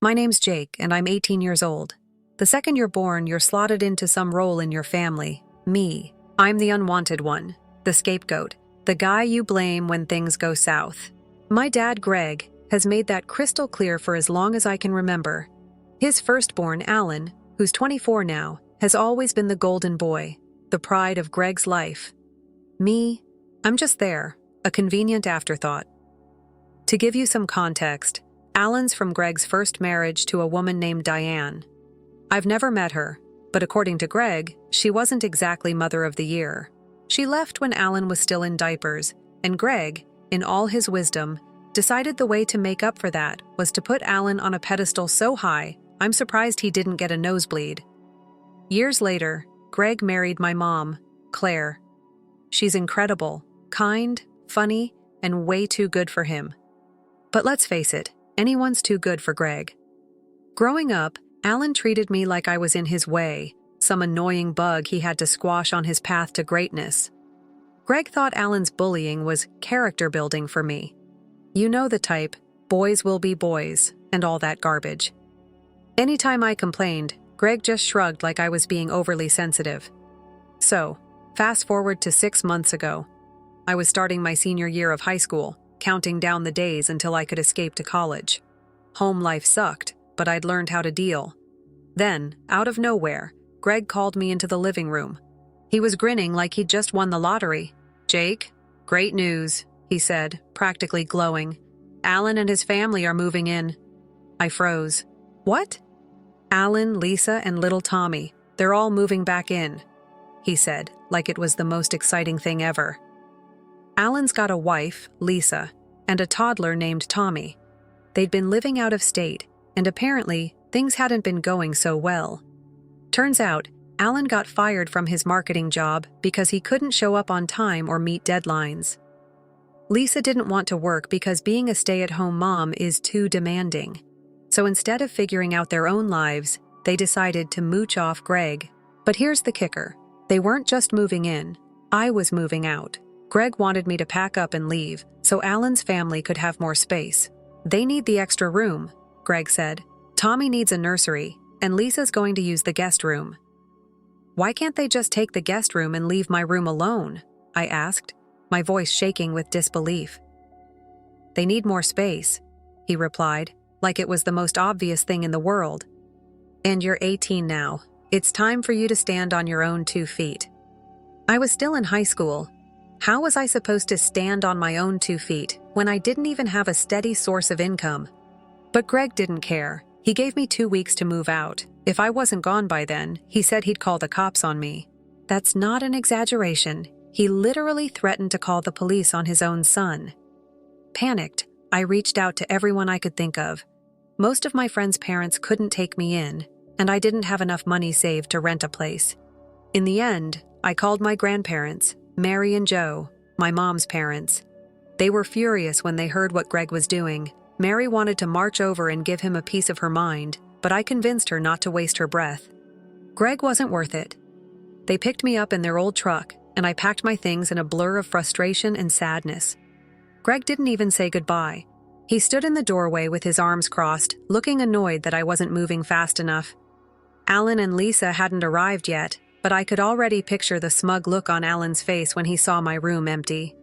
My name's Jake, and I'm 18 years old. The second you're born, you're slotted into some role in your family. Me. I'm the unwanted one, the scapegoat, the guy you blame when things go south. My dad, Greg, has made that crystal clear for as long as I can remember. His firstborn, Alan, who's 24 now, has always been the golden boy, the pride of Greg's life. Me, I'm just there, a convenient afterthought. To give you some context, Alan's from Greg's first marriage to a woman named Diane. I've never met her, but according to Greg, she wasn't exactly Mother of the Year. She left when Alan was still in diapers, and Greg, in all his wisdom, decided the way to make up for that was to put Alan on a pedestal so high, I'm surprised he didn't get a nosebleed. Years later, Greg married my mom, Claire. She's incredible, kind, funny, and way too good for him. But let's face it, anyone's too good for Greg. Growing up, Alan treated me like I was in his way, some annoying bug he had to squash on his path to greatness. Greg thought Alan's bullying was character building for me. You know the type, boys will be boys, and all that garbage. Anytime I complained, Greg just shrugged like I was being overly sensitive. So, fast forward to 6 months ago. I was starting my senior year of high school, counting down the days until I could escape to college. Home life sucked, but I'd learned how to deal. Then, out of nowhere, Greg called me into the living room. He was grinning like he'd just won the lottery. "Jake, great news," he said, practically glowing. "Alan and his family are moving in." I froze. "What?" "Alan, Lisa, and little Tommy. They're all moving back in," he said, like it was the most exciting thing ever. Alan's got a wife, Lisa, and a toddler named Tommy. They'd been living out of state, and apparently, things hadn't been going so well. Turns out, Alan got fired from his marketing job because he couldn't show up on time or meet deadlines. Lisa didn't want to work because being a stay-at-home mom is too demanding. So instead of figuring out their own lives, they decided to mooch off Greg. But here's the kicker. They weren't just moving in. I was moving out. Greg wanted me to pack up and leave, so Alan's family could have more space. "They need the extra room," Greg said. "Tommy needs a nursery, and Lisa's going to use the guest room." "Why can't they just take the guest room and leave my room alone?" I asked, my voice shaking with disbelief. "They need more space," he replied, like it was the most obvious thing in the world. "And you're 18 now. It's time for you to stand on your own 2 feet." I was still in high school. How was I supposed to stand on my own 2 feet when I didn't even have a steady source of income? But Greg didn't care. He gave me 2 weeks to move out. If I wasn't gone by then, he said he'd call the cops on me. That's not an exaggeration. He literally threatened to call the police on his own son. Panicked, I reached out to everyone I could think of. Most of my friends' parents couldn't take me in, and I didn't have enough money saved to rent a place. In the end, I called my grandparents, Mary and Joe, my mom's parents. They were furious when they heard what Greg was doing. Mary wanted to march over and give him a piece of her mind, but I convinced her not to waste her breath. Greg wasn't worth it. They picked me up in their old truck, and I packed my things in a blur of frustration and sadness. Greg didn't even say goodbye. He stood in the doorway with his arms crossed, looking annoyed that I wasn't moving fast enough. Alan and Lisa hadn't arrived yet, but I could already picture the smug look on Alan's face when he saw my room empty.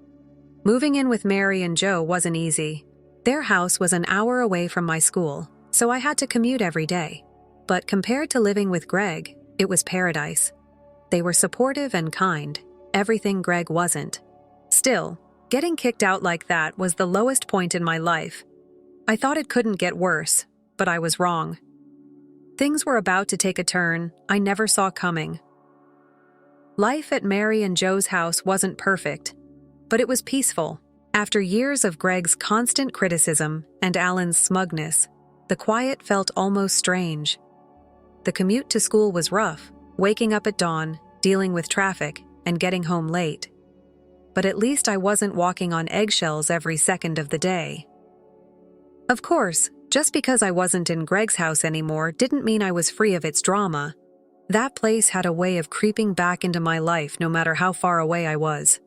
Moving in with Mary and Joe wasn't easy. Their house was an hour away from my school, so I had to commute every day. But compared to living with Greg, it was paradise. They were supportive and kind, everything Greg wasn't. Still, getting kicked out like that was the lowest point in my life. I thought it couldn't get worse, but I was wrong. Things were about to take a turn I never saw coming. Life at Mary and Joe's house wasn't perfect, but it was peaceful. After years of Greg's constant criticism and Alan's smugness, the quiet felt almost strange. The commute to school was rough, waking up at dawn, dealing with traffic, and getting home late. But at least I wasn't walking on eggshells every second of the day. Of course, just because I wasn't in Greg's house anymore didn't mean I was free of its drama. That place had a way of creeping back into my life no matter how far away I was.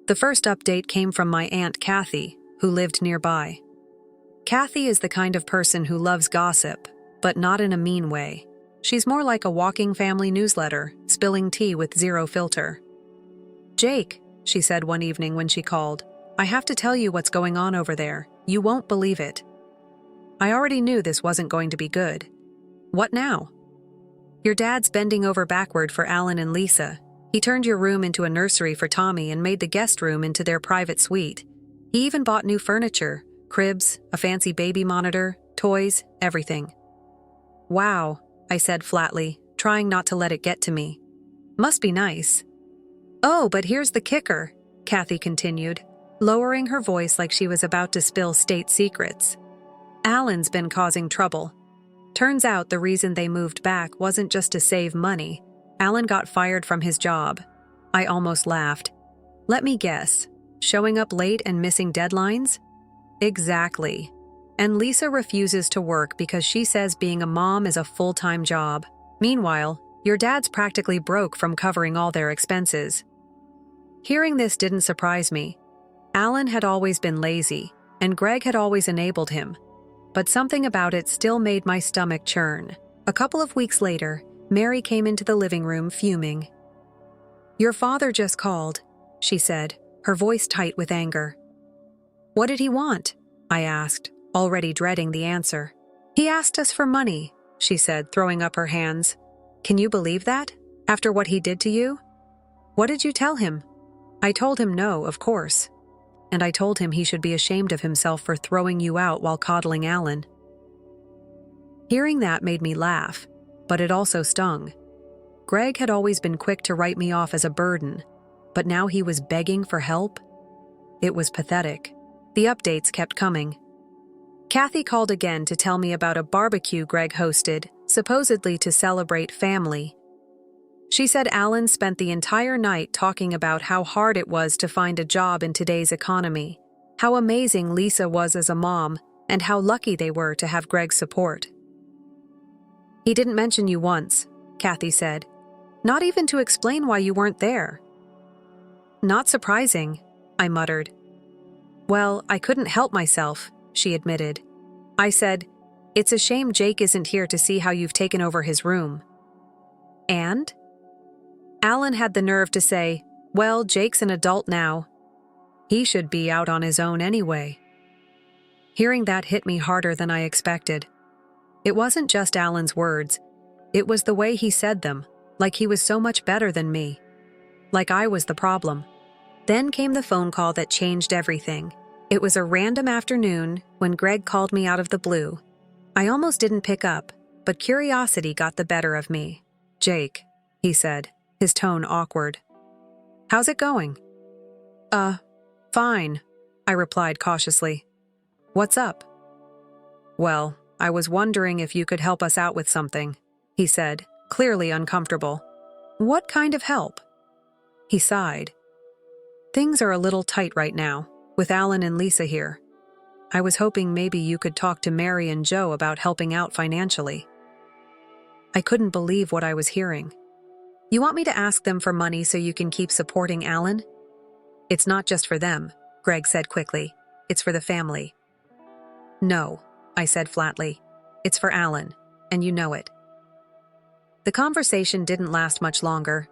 The first update came from my Aunt Kathy, who lived nearby. Kathy is the kind of person who loves gossip, but not in a mean way. She's more like a walking family newsletter, spilling tea with zero filter. "Jake," she said one evening when she called, "I have to tell you what's going on over there. You won't believe it." I already knew this wasn't going to be good. "What now?" "Your dad's bending over backward for Alan and Lisa. He turned your room into a nursery for Tommy and made the guest room into their private suite. He even bought new furniture, cribs, a fancy baby monitor, toys, everything." "Wow," I said flatly, trying not to let it get to me. "Must be nice." "Oh, but here's the kicker," Kathy continued, lowering her voice like she was about to spill state secrets. "Alan's been causing trouble. Turns out the reason they moved back wasn't just to save money. Alan got fired from his job." I almost laughed. "Let me guess. Showing up late and missing deadlines?" "Exactly. And Lisa refuses to work because she says being a mom is a full-time job. Meanwhile, your dad's practically broke from covering all their expenses." Hearing this didn't surprise me. Alan had always been lazy, and Greg had always enabled him. But something about it still made my stomach churn. A couple of weeks later, Mary came into the living room fuming. "Your father just called," she said, her voice tight with anger. "What did he want?" I asked, already dreading the answer. "He asked us for money," she said, throwing up her hands. "Can you believe that? After what he did to you?" "What did you tell him?" "I told him no, of course. And I told him he should be ashamed of himself for throwing you out while coddling Alan." Hearing that made me laugh, but it also stung. Greg had always been quick to write me off as a burden, but now he was begging for help? It was pathetic. The updates kept coming. Kathy called again to tell me about a barbecue Greg hosted, supposedly to celebrate family. She said Alan spent the entire night talking about how hard it was to find a job in today's economy, how amazing Lisa was as a mom, and how lucky they were to have Greg's support. "He didn't mention you once," Kathy said. "Not even to explain why you weren't there." "Not surprising," I muttered. "Well, I couldn't help myself," she admitted. I said, "It's a shame Jake isn't here to see how you've taken over his room." "And?" Alan had the nerve to say, "Well, Jake's an adult now. He should be out on his own anyway." Hearing that hit me harder than I expected. It wasn't just Alan's words. It was the way he said them, like he was so much better than me. Like I was the problem. Then came the phone call that changed everything. It was a random afternoon when Greg called me out of the blue. I almost didn't pick up, but curiosity got the better of me. "Jake," he said, his tone awkward. "How's it going?" Fine," I replied cautiously. "What's up?" "Well, I was wondering if you could help us out with something," he said, clearly uncomfortable. "What kind of help?" He sighed. "Things are a little tight right now, with Alan and Lisa here. I was hoping maybe you could talk to Mary and Joe about helping out financially." I couldn't believe what I was hearing. "You want me to ask them for money so you can keep supporting Alan?" "It's not just for them," Greg said quickly. "It's for the family." "No," I said flatly. "It's for Alan, and you know it." The conversation didn't last much longer.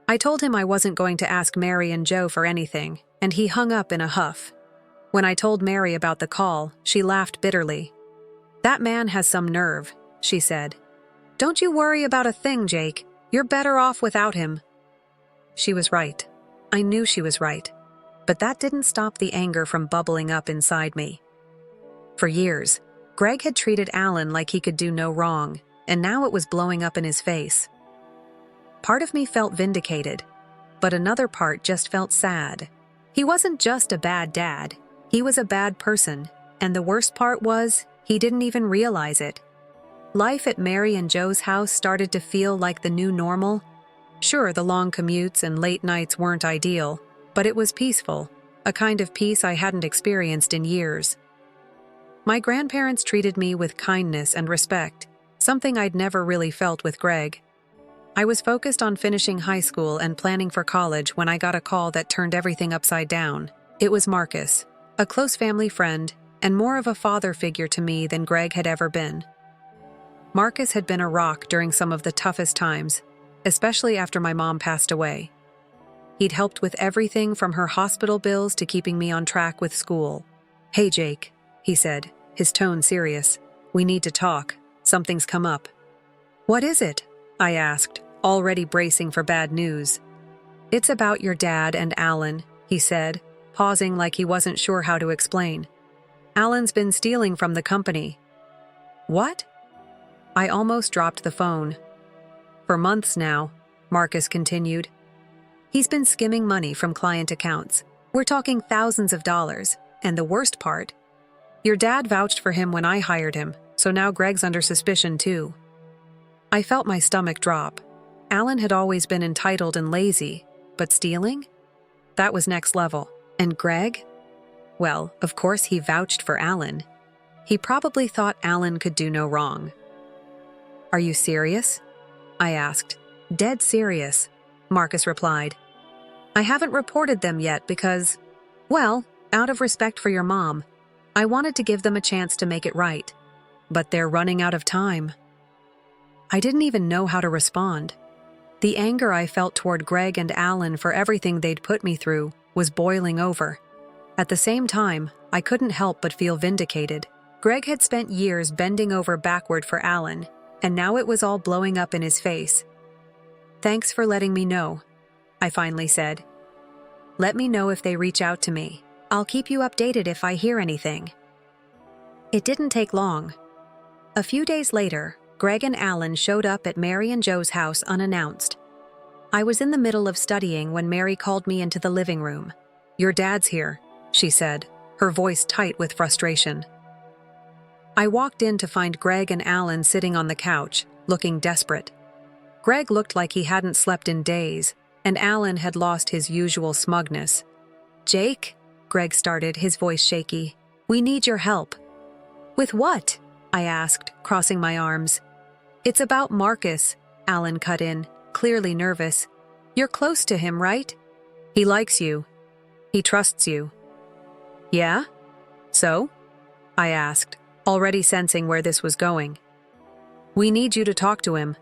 I told him I wasn't going to ask Mary and Joe for anything, and he hung up in a huff. When I told Mary about the call, she laughed bitterly. "That man has some nerve," she said. "Don't you worry about a thing, Jake. You're better off without him." She was right. I knew she was right. But that didn't stop the anger from bubbling up inside me. For years, Greg had treated Alan like he could do no wrong, and now it was blowing up in his face. Part of me felt vindicated, but another part just felt sad. He wasn't just a bad dad. He was a bad person, and the worst part was, he didn't even realize it. Life at Mary and Joe's house started to feel like the new normal. Sure, the long commutes and late nights weren't ideal, but it was peaceful, a kind of peace I hadn't experienced in years. My grandparents treated me with kindness and respect, something I'd never really felt with Greg. I was focused on finishing high school and planning for college when I got a call that turned everything upside down. It was Marcus, a close family friend, and more of a father figure to me than Greg had ever been. Marcus had been a rock during some of the toughest times, especially after my mom passed away. He'd helped with everything from her hospital bills to keeping me on track with school. "Hey, Jake," he said, his tone serious. "We need to talk. Something's come up." "What is it?" I asked, already bracing for bad news. "It's about your dad and Alan," he said, pausing like he wasn't sure how to explain. "Alan's been stealing from the company." "What?" I almost dropped the phone. "For months now," Marcus continued. "He's been skimming money from client accounts. We're talking thousands of dollars, and the worst part, your dad vouched for him when I hired him, so now Greg's under suspicion too." I felt my stomach drop. Alan had always been entitled and lazy, but stealing? That was next level. And Greg? Well, of course he vouched for Alan. He probably thought Alan could do no wrong. "Are you serious?" I asked. "Dead serious," Marcus replied. "I haven't reported them yet because, well, out of respect for your mom, I wanted to give them a chance to make it right. But they're running out of time." I didn't even know how to respond. The anger I felt toward Greg and Alan for everything they'd put me through was boiling over. At the same time, I couldn't help but feel vindicated. Greg had spent years bending over backward for Alan, and now it was all blowing up in his face. "Thanks for letting me know," I finally said. "Let me know if they reach out to me. I'll keep you updated if I hear anything." It didn't take long. A few days later, Greg and Alan showed up at Mary and Joe's house unannounced. I was in the middle of studying when Mary called me into the living room. "Your dad's here," she said, her voice tight with frustration. I walked in to find Greg and Alan sitting on the couch, looking desperate. Greg looked like he hadn't slept in days, and Alan had lost his usual smugness. "Jake," Greg started, his voice shaky, "we need your help." "With what?" I asked, crossing my arms. "It's about Marcus," Alan cut in, clearly nervous. "You're close to him, right? He likes you. He trusts you." "Yeah? So?" I asked, already sensing where this was going. "We need you to talk to him,"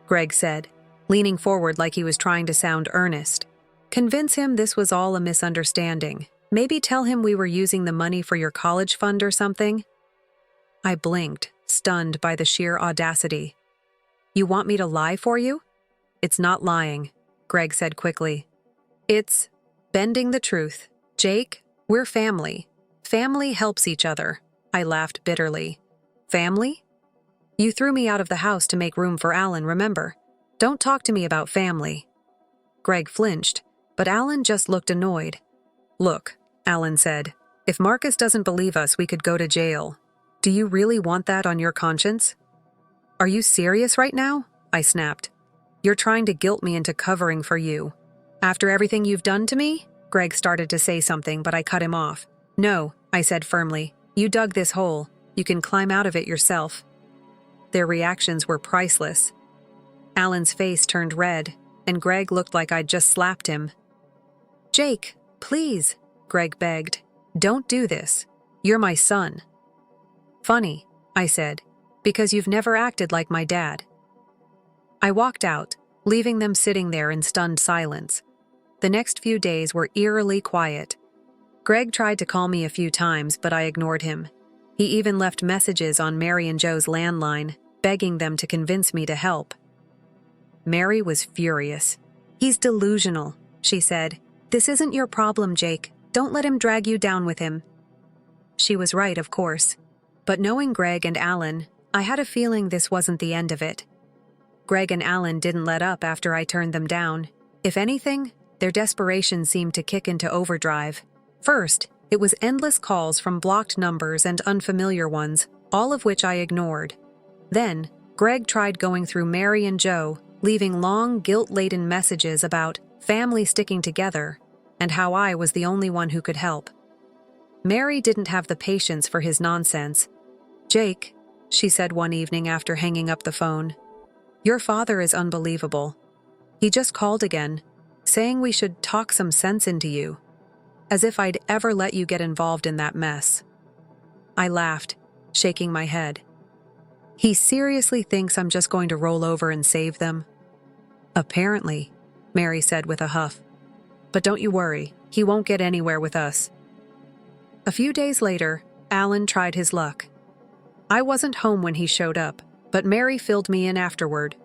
Greg said, leaning forward like he was trying to sound earnest. "Convince him this was all a misunderstanding. Maybe tell him we were using the money for your college fund or something." I blinked, stunned by the sheer audacity. "You want me to lie for you?" "It's not lying," Greg said quickly. "It's bending the truth. Jake, we're family. Family helps each other." I laughed bitterly. "Family? You threw me out of the house to make room for Alan, remember? Don't talk to me about family." Greg flinched, but Alan just looked annoyed. "Look," Alan said, "if Marcus doesn't believe us, we could go to jail. Do you really want that on your conscience?" "Are you serious right now?" I snapped. "You're trying to guilt me into covering for you. After everything you've done to me?" Greg started to say something, but I cut him off. "No," I said firmly. "You dug this hole. You can climb out of it yourself." Their reactions were priceless. Alan's face turned red, and Greg looked like I'd just slapped him. "Jake, please," Greg begged. "Don't do this. You're my son." "Funny," I said, "because you've never acted like my dad." I walked out, leaving them sitting there in stunned silence. The next few days were eerily quiet. Greg tried to call me a few times, but I ignored him. He even left messages on Mary and Joe's landline, begging them to convince me to help. Mary was furious. "He's delusional," she said. "This isn't your problem, Jake. Don't let him drag you down with him." She was right, of course. But knowing Greg and Alan, I had a feeling this wasn't the end of it. Greg and Alan didn't let up after I turned them down. If anything, their desperation seemed to kick into overdrive. First, it was endless calls from blocked numbers and unfamiliar ones, all of which I ignored. Then, Greg tried going through Mary and Joe, leaving long, guilt-laden messages about family sticking together and how I was the only one who could help. Mary didn't have the patience for his nonsense. "Jake," she said one evening after hanging up the phone, "your father is unbelievable. He just called again, saying we should talk some sense into you. As if I'd ever let you get involved in that mess." I laughed, shaking my head. He seriously thinks I'm just going to roll over and save them? Apparently, Mary said with a huff. But don't you worry, he won't get anywhere with us. A few days later, Alan tried his luck. I wasn't home when he showed up, but Mary filled me in afterward.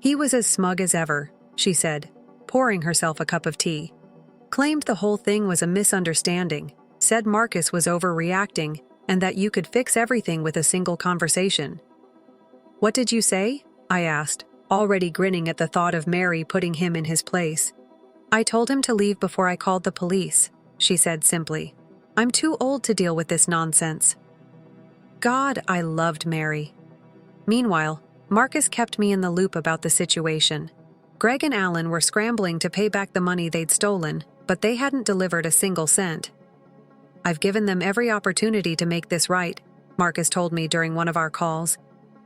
He was as smug as ever, she said, pouring herself a cup of tea. Claimed the whole thing was a misunderstanding, said Marcus was overreacting, and that you could fix everything with a single conversation. What did you say? I asked, already grinning at the thought of Mary putting him in his place. I told him to leave before I called the police, she said simply. I'm too old to deal with this nonsense. God, I loved Mary. Meanwhile, Marcus kept me in the loop about the situation. Greg and Alan were scrambling to pay back the money they'd stolen, but they hadn't delivered a single cent. I've given them every opportunity to make this right, Marcus told me during one of our calls.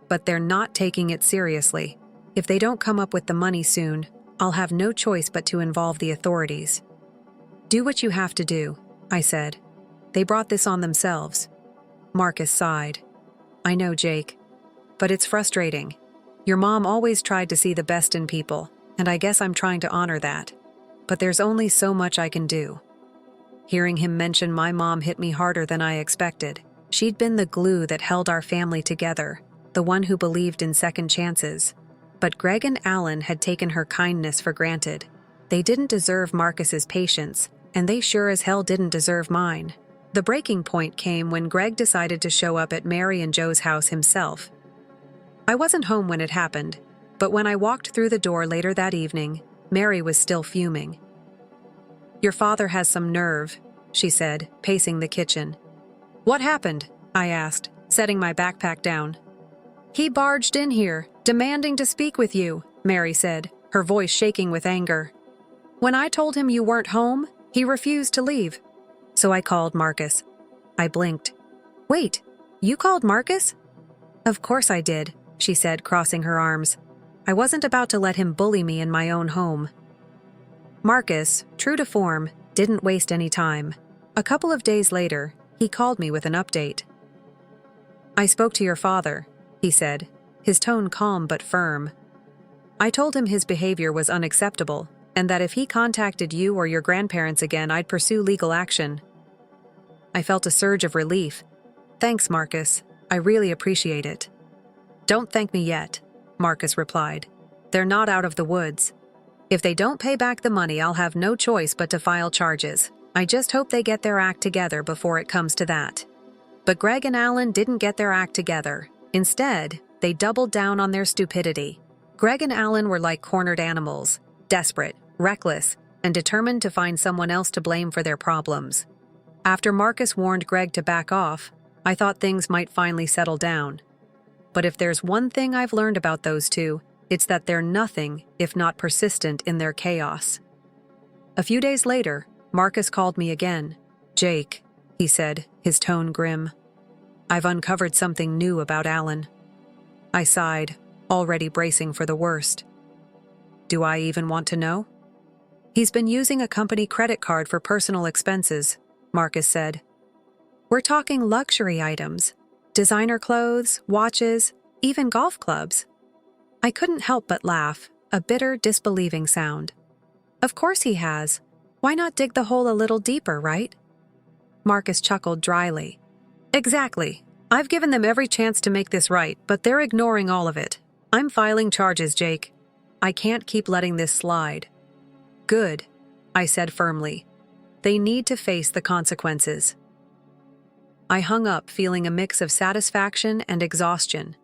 But they're not taking it seriously. If they don't come up with the money soon, I'll have no choice but to involve the authorities. Do what you have to do, I said. They brought this on themselves. Marcus sighed. I know, Jake. But it's frustrating. Your mom always tried to see the best in people, and I guess I'm trying to honor that. But there's only so much I can do. Hearing him mention my mom hit me harder than I expected. She'd been the glue that held our family together, the one who believed in second chances. But Greg and Alan had taken her kindness for granted. They didn't deserve Marcus's patience, and they sure as hell didn't deserve mine. The breaking point came when Greg decided to show up at Mary and Joe's house himself. I wasn't home when it happened, but when I walked through the door later that evening, Mary was still fuming. Your father has some nerve, she said, pacing the kitchen. What happened? I asked, setting my backpack down. He barged in here, demanding to speak with you, Mary said, her voice shaking with anger. When I told him you weren't home, he refused to leave. So I called Marcus. I blinked. Wait, you called Marcus? Of course I did, she said, crossing her arms. I wasn't about to let him bully me in my own home. Marcus, true to form, didn't waste any time. A couple of days later, he called me with an update. I spoke to your father, he said, his tone calm but firm. I told him his behavior was unacceptable, and that if he contacted you or your grandparents again, I'd pursue legal action. I felt a surge of relief. Thanks, Marcus. I really appreciate it. Don't thank me yet, Marcus replied. They're not out of the woods. If they don't pay back the money, I'll have no choice but to file charges. I just hope they get their act together before it comes to that. But Greg and Alan didn't get their act together. Instead, they doubled down on their stupidity. Greg and Alan were like cornered animals, desperate, reckless, and determined to find someone else to blame for their problems. After Marcus warned Greg to back off, I thought things might finally settle down. But if there's one thing I've learned about those two, it's that they're nothing if not persistent in their chaos. A few days later, Marcus called me again. Jake, he said, his tone grim. I've uncovered something new about Alan. I sighed, already bracing for the worst. Do I even want to know? He's been using a company credit card for personal expenses, Marcus said. We're talking luxury items, designer clothes, watches, even golf clubs. I couldn't help but laugh, a bitter, disbelieving sound. Of course he has. Why not dig the hole a little deeper, right? Marcus chuckled dryly. Exactly. I've given them every chance to make this right, but they're ignoring all of it. I'm filing charges, Jake. I can't keep letting this slide. Good, I said firmly. They need to face the consequences. I hung up feeling a mix of satisfaction and exhaustion.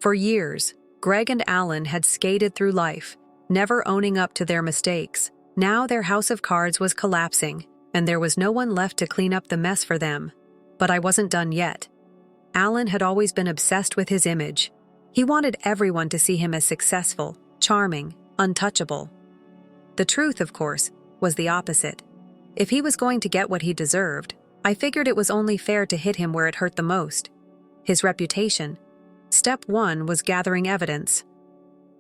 For years, Greg and Alan had skated through life, never owning up to their mistakes. Now their house of cards was collapsing, and there was no one left to clean up the mess for them. But I wasn't done yet. Alan had always been obsessed with his image. He wanted everyone to see him as successful, charming, untouchable. The truth, of course, was the opposite. If he was going to get what he deserved, I figured it was only fair to hit him where it hurt the most. His reputation. Step one was gathering evidence.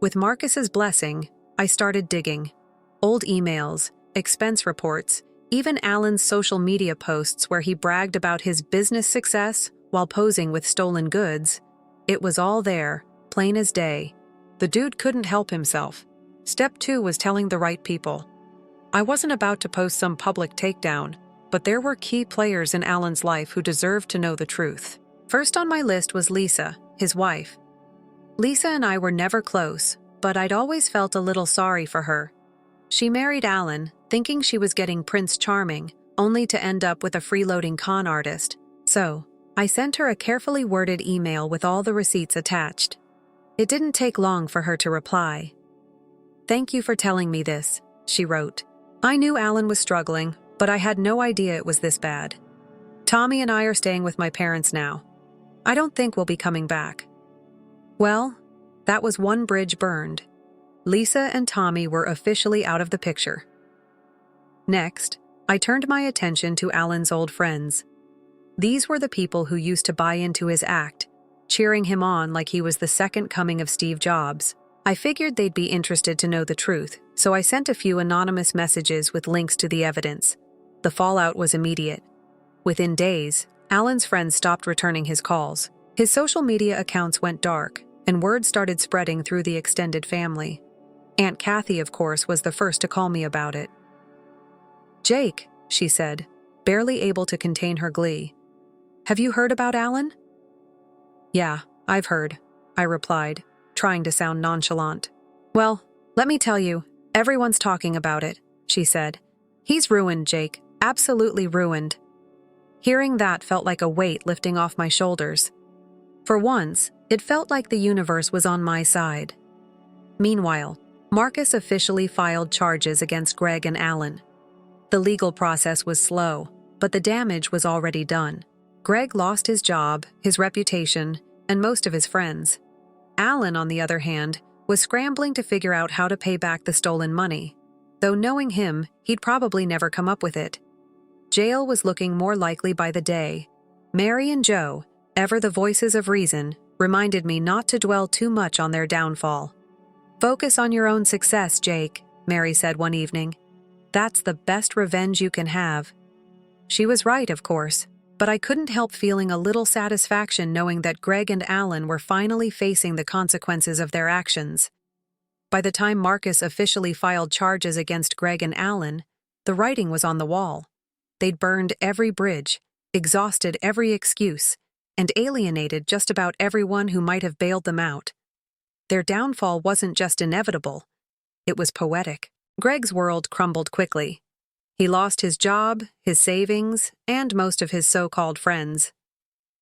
With Marcus's blessing, I started digging. Old emails, expense reports, even Alan's social media posts where he bragged about his business success while posing with stolen goods. It was all there, plain as day. The dude couldn't help himself. Step 2 was telling the right people. I wasn't about to post some public takedown, but there were key players in Alan's life who deserved to know the truth. First on my list was Lisa, his wife. Lisa and I were never close, but I'd always felt a little sorry for her. She married Alan, thinking she was getting Prince Charming, only to end up with a freeloading con artist. So, I sent her a carefully worded email with all the receipts attached. It didn't take long for her to reply. "Thank you for telling me this," she wrote. "I knew Alan was struggling, but I had no idea it was this bad. Tommy and I are staying with my parents now. I don't think we'll be coming back." Well, that was one bridge burned. Lisa and Tommy were officially out of the picture. Next, I turned my attention to Alan's old friends. These were the people who used to buy into his act, cheering him on like he was the second coming of Steve Jobs. I figured they'd be interested to know the truth, so I sent a few anonymous messages with links to the evidence. The fallout was immediate. Within days, Alan's friends stopped returning his calls. His social media accounts went dark, and word started spreading through the extended family. Aunt Kathy, of course, was the first to call me about it. "Jake," she said, barely able to contain her glee. "Have you heard about Alan?" "Yeah, I've heard," I replied, trying to sound nonchalant. "Well, let me tell you, everyone's talking about it," she said. "He's ruined, Jake, absolutely ruined." Hearing that felt like a weight lifting off my shoulders. For once, it felt like the universe was on my side. Meanwhile, Marcus officially filed charges against Greg and Alan. The legal process was slow, but the damage was already done. Greg lost his job, his reputation, and most of his friends. Alan, on the other hand, was scrambling to figure out how to pay back the stolen money. Though knowing him, he'd probably never come up with it. Jail was looking more likely by the day. Mary and Joe, ever the voices of reason, reminded me not to dwell too much on their downfall. "Focus on your own success, Jake," Mary said one evening. "That's the best revenge you can have." She was right, of course, but I couldn't help feeling a little satisfaction knowing that Greg and Alan were finally facing the consequences of their actions. By the time Marcus officially filed charges against Greg and Alan, the writing was on the wall. They'd burned every bridge, exhausted every excuse, and alienated just about everyone who might have bailed them out. Their downfall wasn't just inevitable, it was poetic. Greg's world crumbled quickly. He lost his job, his savings, and most of his so-called friends.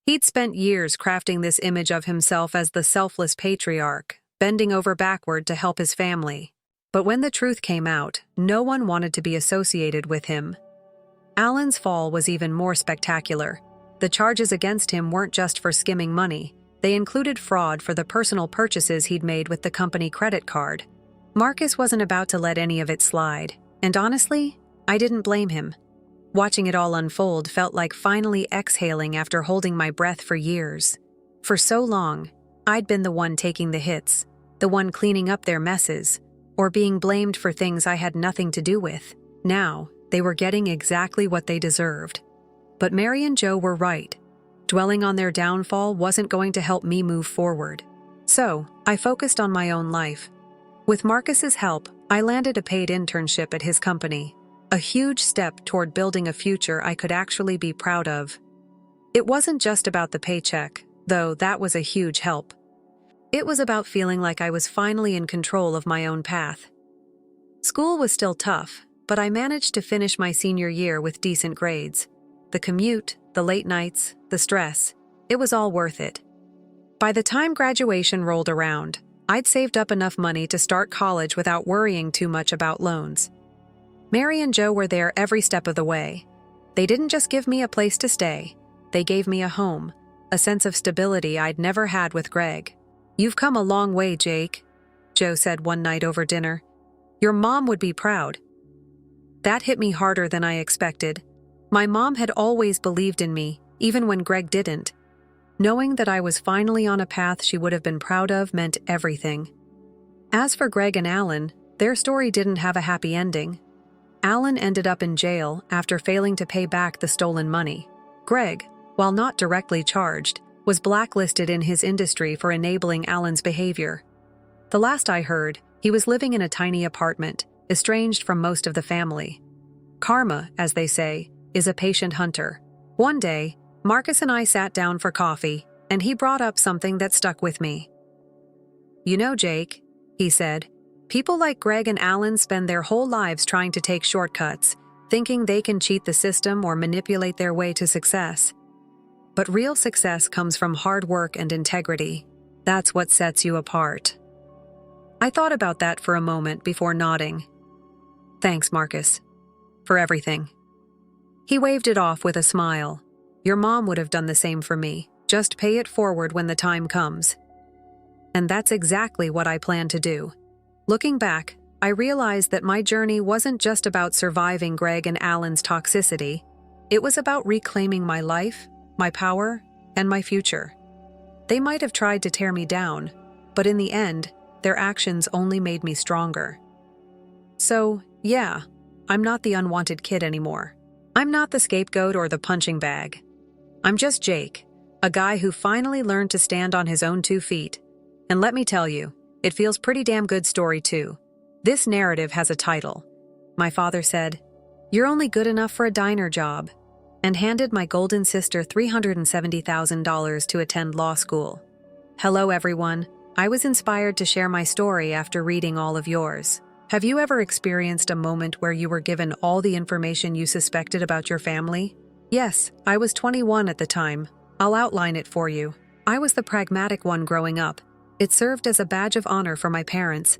He'd spent years crafting this image of himself as the selfless patriarch, bending over backward to help his family. But when the truth came out, no one wanted to be associated with him. Alan's fall was even more spectacular. The charges against him weren't just for skimming money. They included fraud for the personal purchases he'd made with the company credit card. Marcus wasn't about to let any of it slide, and honestly, I didn't blame him. Watching it all unfold felt like finally exhaling after holding my breath for years. For so long, I'd been the one taking the hits, the one cleaning up their messes, or being blamed for things I had nothing to do with. Now, they were getting exactly what they deserved. But Mary and Joe were right. Dwelling on their downfall wasn't going to help me move forward. So, I focused on my own life. With Marcus's help, I landed a paid internship at his company, a huge step toward building a future I could actually be proud of. It wasn't just about the paycheck, though that was a huge help. It was about feeling like I was finally in control of my own path. School was still tough, but I managed to finish my senior year with decent grades. The commute, the late nights, the stress, it was all worth it. By the time graduation rolled around, I'd saved up enough money to start college without worrying too much about loans. Mary and Joe were there every step of the way. They didn't just give me a place to stay, they gave me a home, a sense of stability I'd never had with Greg. "You've come a long way, Jake," Joe said one night over dinner. "Your mom would be proud." That hit me harder than I expected. My mom had always believed in me, even when Greg didn't. Knowing that I was finally on a path she would have been proud of meant everything. As for Greg and Alan, their story didn't have a happy ending. Alan ended up in jail after failing to pay back the stolen money. Greg, while not directly charged, was blacklisted in his industry for enabling Alan's behavior. The last I heard, he was living in a tiny apartment, estranged from most of the family. Karma, as they say, is a patient hunter. One day, Marcus and I sat down for coffee, and he brought up something that stuck with me. "You know, Jake," he said, "people like Greg and Alan spend their whole lives trying to take shortcuts, thinking they can cheat the system or manipulate their way to success. But real success comes from hard work and integrity. That's what sets you apart." I thought about that for a moment before nodding. "Thanks, Marcus, for everything." He waved it off with a smile. "Your mom would have done the same for me. Just pay it forward when the time comes." And that's exactly what I plan to do. Looking back, I realized that my journey wasn't just about surviving Greg and Alan's toxicity. It was about reclaiming my life, my power, and my future. They might have tried to tear me down, but in the end, their actions only made me stronger. So, yeah, I'm not the unwanted kid anymore. I'm not the scapegoat or the punching bag. I'm just Jake, a guy who finally learned to stand on his own 2 feet. And let me tell you, it feels pretty damn good story too. This narrative has a title. My father said, "You're only good enough for a diner job," and handed my golden sister $370,000 to attend law school. Hello everyone, I was inspired to share my story after reading all of yours. Have you ever experienced a moment where you were given all the information you suspected about your family? Yes, I was 21 at the time. I'll outline it for you. I was the pragmatic one growing up. It served as a badge of honor for my parents.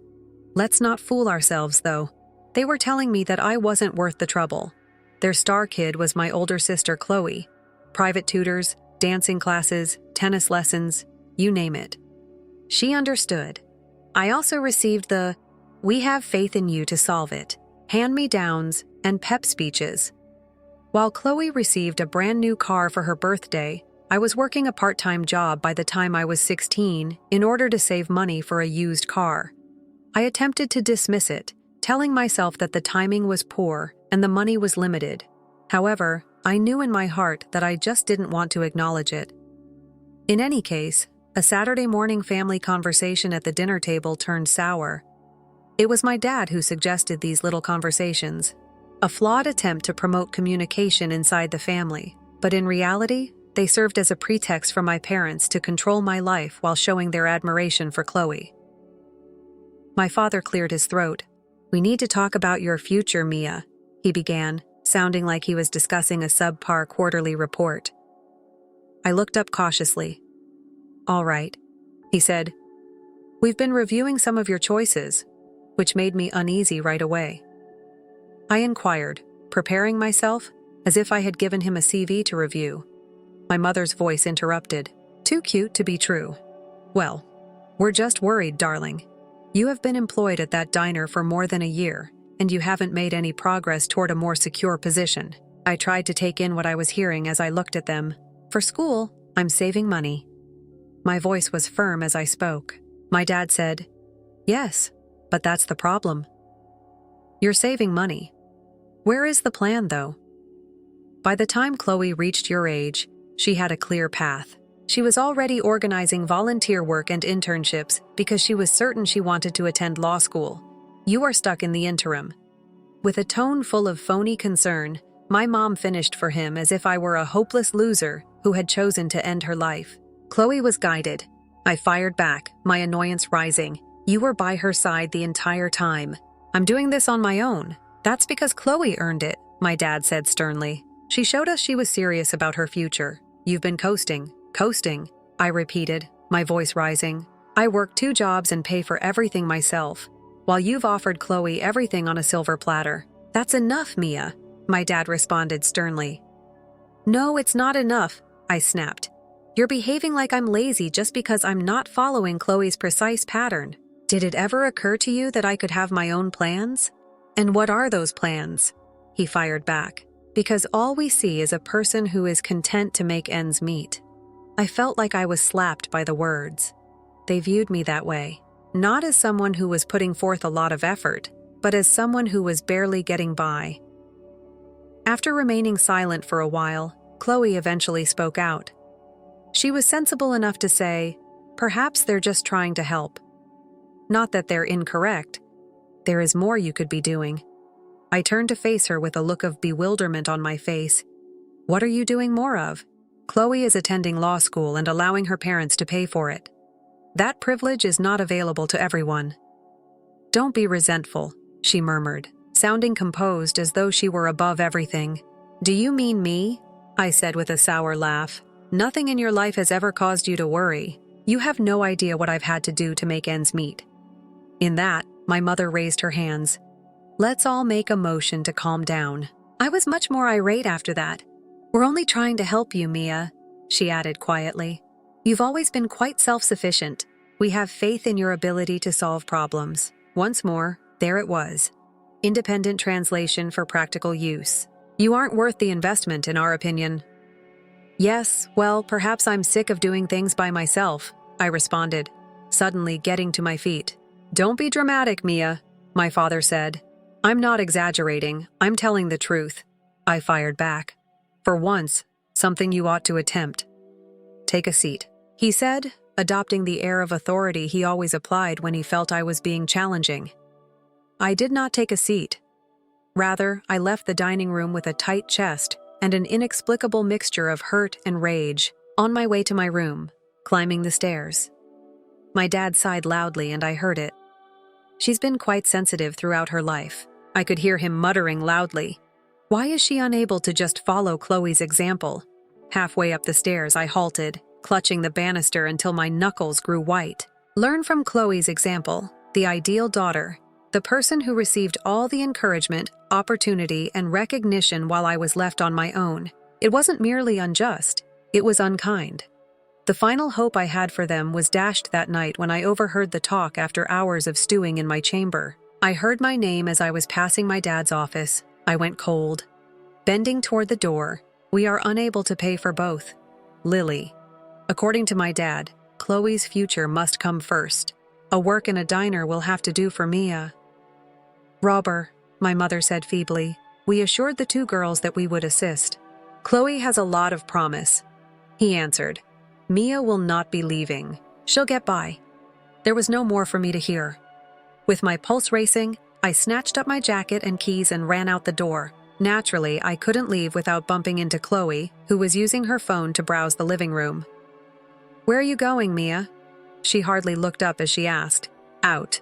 Let's not fool ourselves, though. They were telling me that I wasn't worth the trouble. Their star kid was my older sister, Chloe. Private tutors, dancing classes, tennis lessons, you name it. She understood. I also received the "we have faith in you to solve it" hand-me-downs and pep speeches. While Chloe received a brand new car for her birthday, I was working a part-time job by the time I was 16 in order to save money for a used car. I attempted to dismiss it, telling myself that the timing was poor and the money was limited. However, I knew in my heart that I just didn't want to acknowledge it. In any case, a Saturday morning family conversation at the dinner table turned sour. It was my dad who suggested these little conversations, a flawed attempt to promote communication inside the family, but in reality, they served as a pretext for my parents to control my life while showing their admiration for Chloe. My father cleared his throat. "We need to talk about your future, Mia," he began, sounding like he was discussing a subpar quarterly report. I looked up cautiously. "All right," he said. "We've been reviewing some of your choices," which made me uneasy right away. I inquired, preparing myself as if I had given him a CV to review. My mother's voice interrupted. "Too cute to be true." "Well, we're just worried, darling. You have been employed at that diner for more than a year, and you haven't made any progress toward a more secure position." I tried to take in what I was hearing as I looked at them. "For school, I'm saving money." My voice was firm as I spoke. My dad said, "Yes, but that's the problem. You're saving money. Where is the plan, though?" By the time Chloe reached your age, she had a clear path. She was already organizing volunteer work and internships because she was certain she wanted to attend law school. You are stuck in the interim. With a tone full of phony concern, my mom finished for him as if I were a hopeless loser who had chosen to end her life. Chloe was guided. I fired back, my annoyance rising. "You were by her side the entire time. I'm doing this on my own. That's because Chloe earned it," my dad said sternly. "She showed us she was serious about her future. You've been coasting." "Coasting," I repeated, my voice rising. "I work 2 jobs and pay for everything myself, while you've offered Chloe everything on a silver platter." "That's enough, Mia," my dad responded sternly. "No, it's not enough," I snapped. "You're behaving like I'm lazy just because I'm not following Chloe's precise pattern. Did it ever occur to you that I could have my own plans?" "And what are those plans?" he fired back. "Because all we see is a person who is content to make ends meet." I felt like I was slapped by the words. They viewed me that way, not as someone who was putting forth a lot of effort, but as someone who was barely getting by. After remaining silent for a while, Chloe eventually spoke out. She was sensible enough to say, "Perhaps they're just trying to help. Not that they're incorrect. There is more you could be doing." I turned to face her with a look of bewilderment on my face. "What are you doing more of?" "Chloe is attending law school and allowing her parents to pay for it. That privilege is not available to everyone." "Don't be resentful," she murmured, sounding composed as though she were above everything. "Do you mean me?" I said with a sour laugh. "Nothing in your life has ever caused you to worry. You have no idea what I've had to do to make ends meet." In that, my mother raised her hands. "Let's all make a motion to calm down." I was much more irate after that. "We're only trying to help you, Mia," she added quietly. "You've always been quite self-sufficient. We have faith in your ability to solve problems." Once more, there it was. Independent translation for practical use. "You aren't worth the investment, in our opinion." "Yes, well, perhaps I'm sick of doing things by myself," I responded, suddenly getting to my feet. "Don't be dramatic, Mia," my father said. "I'm not exaggerating, I'm telling the truth," I fired back. "For once, something you ought to attempt." "Take a seat," he said, adopting the air of authority he always applied when he felt I was being challenging. I did not take a seat. Rather, I left the dining room with a tight chest and an inexplicable mixture of hurt and rage, on my way to my room, climbing the stairs. My dad sighed loudly and I heard it. She's been quite sensitive throughout her life. I could hear him muttering loudly. Why is she unable to just follow Chloe's example? Halfway up the stairs, I halted, clutching the banister until my knuckles grew white. Learn from Chloe's example, the ideal daughter, the person who received all the encouragement, opportunity, and recognition while I was left on my own. It wasn't merely unjust, it was unkind. The final hope I had for them was dashed that night when I overheard the talk after hours of stewing in my chamber. I heard my name as I was passing my dad's office. I went cold. Bending toward the door, "We are unable to pay for both. Lily." According to my dad, Chloe's future must come first. A work in a diner will have to do for Mia. "Robber," my mother said feebly, "we assured the two girls that we would assist." "Chloe has a lot of promise," he answered. "Mia will not be leaving. She'll get by." There was no more for me to hear. With my pulse racing, I snatched up my jacket and keys and ran out the door. Naturally, I couldn't leave without bumping into Chloe, who was using her phone to browse the living room. "Where are you going, Mia?" She hardly looked up as she asked. "Out."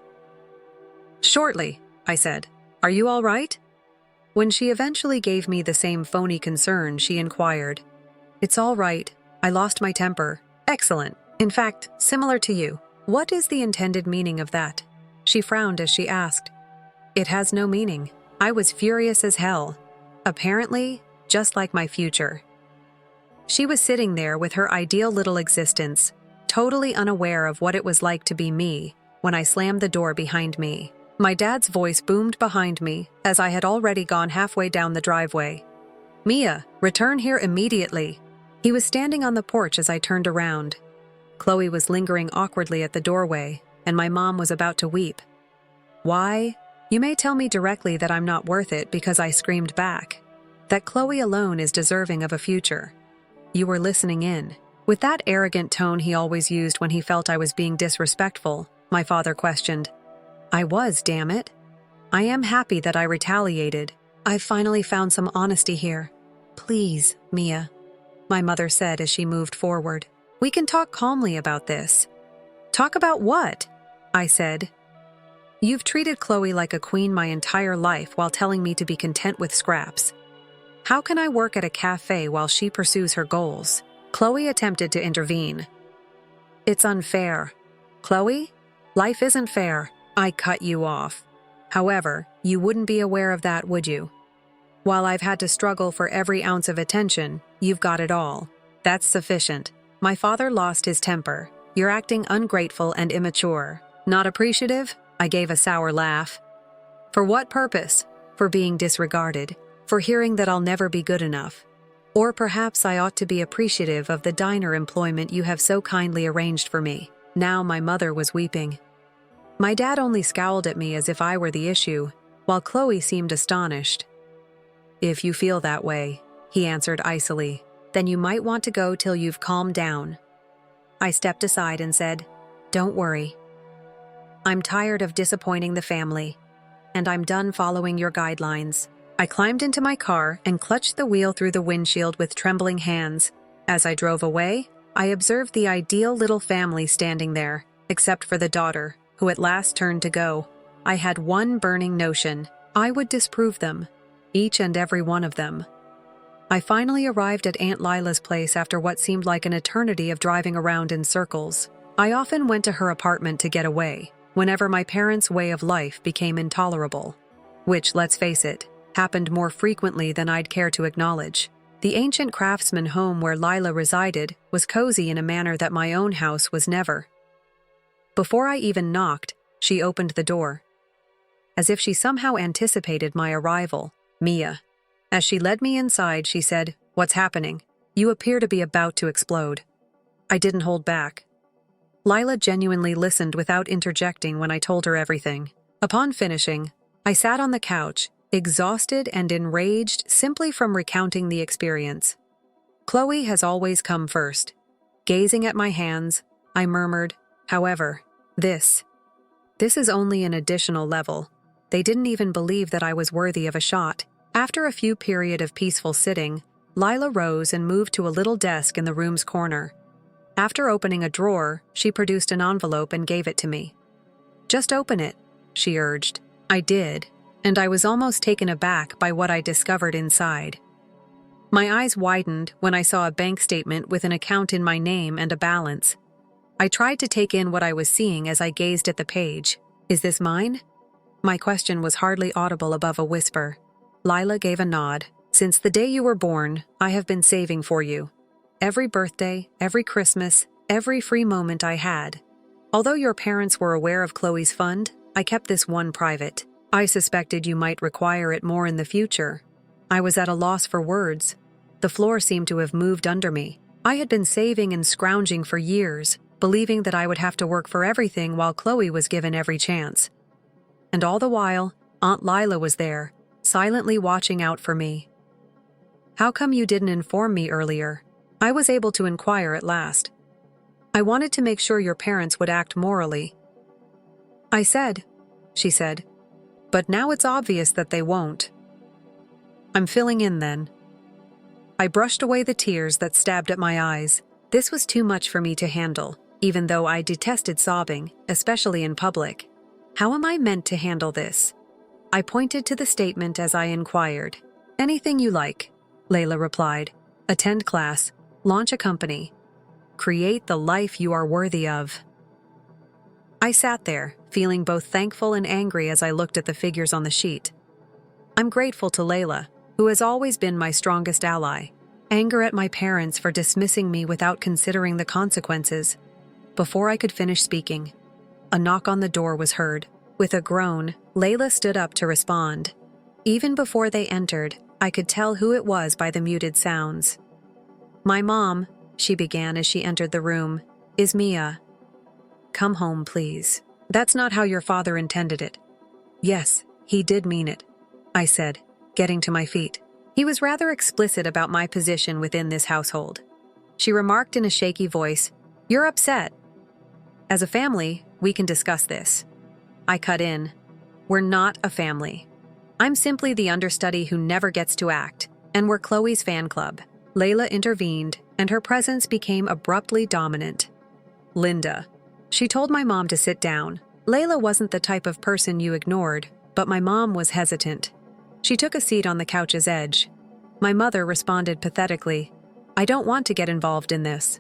"Shortly," I said. "Are you all right?" When she eventually gave me the same phony concern, she inquired. "It's all right. I lost my temper." "Excellent. In fact, similar to you. What is the intended meaning of that?" She frowned as she asked. "It has no meaning. I was furious as hell. Apparently, just like my future." She was sitting there with her ideal little existence, totally unaware of what it was like to be me, when I slammed the door behind me. My dad's voice boomed behind me, as I had already gone halfway down the driveway. "Mia, return here immediately." He was standing on the porch as I turned around. Chloe was lingering awkwardly at the doorway, and my mom was about to weep. Why? You may tell me directly that I'm not worth it because I screamed back. That Chloe alone is deserving of a future. You were listening in. With that arrogant tone he always used when he felt I was being disrespectful, my father questioned. I was, damn it. I am happy that I retaliated. I've finally found some honesty here. Please, Mia, my mother said as she moved forward. We can talk calmly about this. Talk about what? I said. You've treated Chloe like a queen my entire life while telling me to be content with scraps. How can I work at a cafe while she pursues her goals? Chloe attempted to intervene. It's unfair. Chloe, life isn't fair. I cut you off. However, you wouldn't be aware of that, would you? While I've had to struggle for every ounce of attention, you've got it all. That's sufficient. My father lost his temper. You're acting ungrateful and immature. Not appreciative? I gave a sour laugh. For what purpose? For being disregarded. For hearing that I'll never be good enough. Or perhaps I ought to be appreciative of the diner employment you have so kindly arranged for me. Now my mother was weeping. My dad only scowled at me as if I were the issue, while Chloe seemed astonished. If you feel that way, he answered icily. Then you might want to go till you've calmed down." I stepped aside and said, "Don't worry. I'm tired of disappointing the family, and I'm done following your guidelines." I climbed into my car and clutched the wheel through the windshield with trembling hands. As I drove away, I observed the ideal little family standing there, except for the daughter, who at last turned to go. I had one burning notion: I would disprove them, each and every one of them. I finally arrived at Aunt Lila's place after what seemed like an eternity of driving around in circles. I often went to her apartment to get away, whenever my parents' way of life became intolerable. Which, let's face it, happened more frequently than I'd care to acknowledge. The ancient craftsman home where Lila resided was cozy in a manner that my own house was never. Before I even knocked, she opened the door. As if she somehow anticipated my arrival, "Mia." As she led me inside, she said, "What's happening? You appear to be about to explode." I didn't hold back. Lila genuinely listened without interjecting when I told her everything. Upon finishing, I sat on the couch, exhausted and enraged simply from recounting the experience. Chloe has always come first. Gazing at my hands, I murmured, "However, this is only an additional level." They didn't even believe that I was worthy of a shot. After a few period of peaceful sitting, Lila rose and moved to a little desk in the room's corner. After opening a drawer, she produced an envelope and gave it to me. "Just open it," she urged. I did, and I was almost taken aback by what I discovered inside. My eyes widened when I saw a bank statement with an account in my name and a balance. I tried to take in what I was seeing as I gazed at the page. "Is this mine?" My question was hardly audible above a whisper. Lila gave a nod. "Since the day you were born, I have been saving for you. Every birthday, every Christmas, every free moment I had. Although your parents were aware of Chloe's fund, I kept this one private. I suspected you might require it more in the future." I was at a loss for words. The floor seemed to have moved under me. I had been saving and scrounging for years, believing that I would have to work for everything while Chloe was given every chance. And all the while, Aunt Lila was there, silently watching out for me. "How come you didn't inform me earlier?" I was able to inquire at last. "I wanted to make sure your parents would act morally." "I said," she said, "but now it's obvious that they won't." "I'm filling in then." I brushed away the tears that stabbed at my eyes. This was too much for me to handle, even though I detested sobbing, especially in public. How am I meant to handle this? I pointed to the statement as I inquired. "Anything you like," Layla replied. "Attend class, launch a company, create the life you are worthy of." I sat there, feeling both thankful and angry as I looked at the figures on the sheet. I'm grateful to Layla, who has always been my strongest ally. Anger at my parents for dismissing me without considering the consequences. Before I could finish speaking, a knock on the door was heard. With a groan, Layla stood up to respond. Even before they entered, I could tell who it was by the muted sounds. "My mom," she began as she entered the room, "is Mia. Come home, please. That's not how your father intended it." "Yes, he did mean it," I said, getting to my feet. He was rather explicit about my position within this household. She remarked in a shaky voice, "You're upset. As a family, we can discuss this." I cut in. "We're not a family. I'm simply the understudy who never gets to act, and we're Chloe's fan club." Layla intervened, and her presence became abruptly dominant. "Linda." She told my mom to sit down. Layla wasn't the type of person you ignored, but my mom was hesitant. She took a seat on the couch's edge. My mother responded pathetically, "I don't want to get involved in this."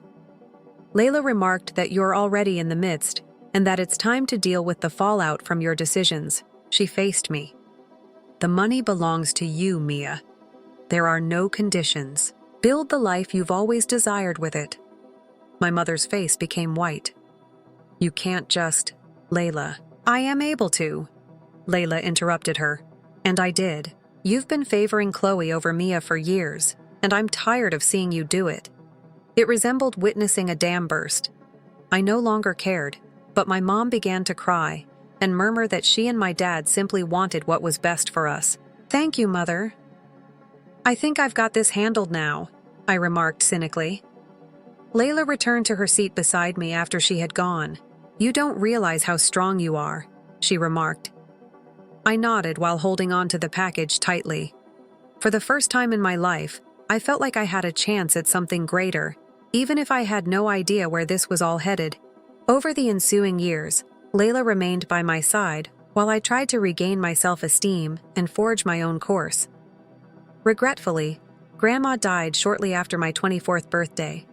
Layla remarked that you're already in the midst, and that it's time to deal with the fallout from your decisions. She faced me. "The money belongs to you, Mia. There are no conditions. Build the life you've always desired with it." My mother's face became white. "You can't just..." "Layla." "I am able to," Layla interrupted her. "And I did. You've been favoring Chloe over Mia for years, and I'm tired of seeing you do it." It resembled witnessing a dam burst. I no longer cared, but my mom began to cry and murmur that she and my dad simply wanted what was best for us. "Thank you, Mother. I think I've got this handled now," I remarked cynically. Layla returned to her seat beside me after she had gone. You don't realize how strong you are, she remarked. I nodded while holding on to the package tightly. For the first time in my life, I felt like I had a chance at something greater, even if I had no idea where this was all headed. Over the ensuing years, Layla remained by my side while I tried to regain my self-esteem and forge my own course. Regretfully, Grandma died shortly after my 24th birthday.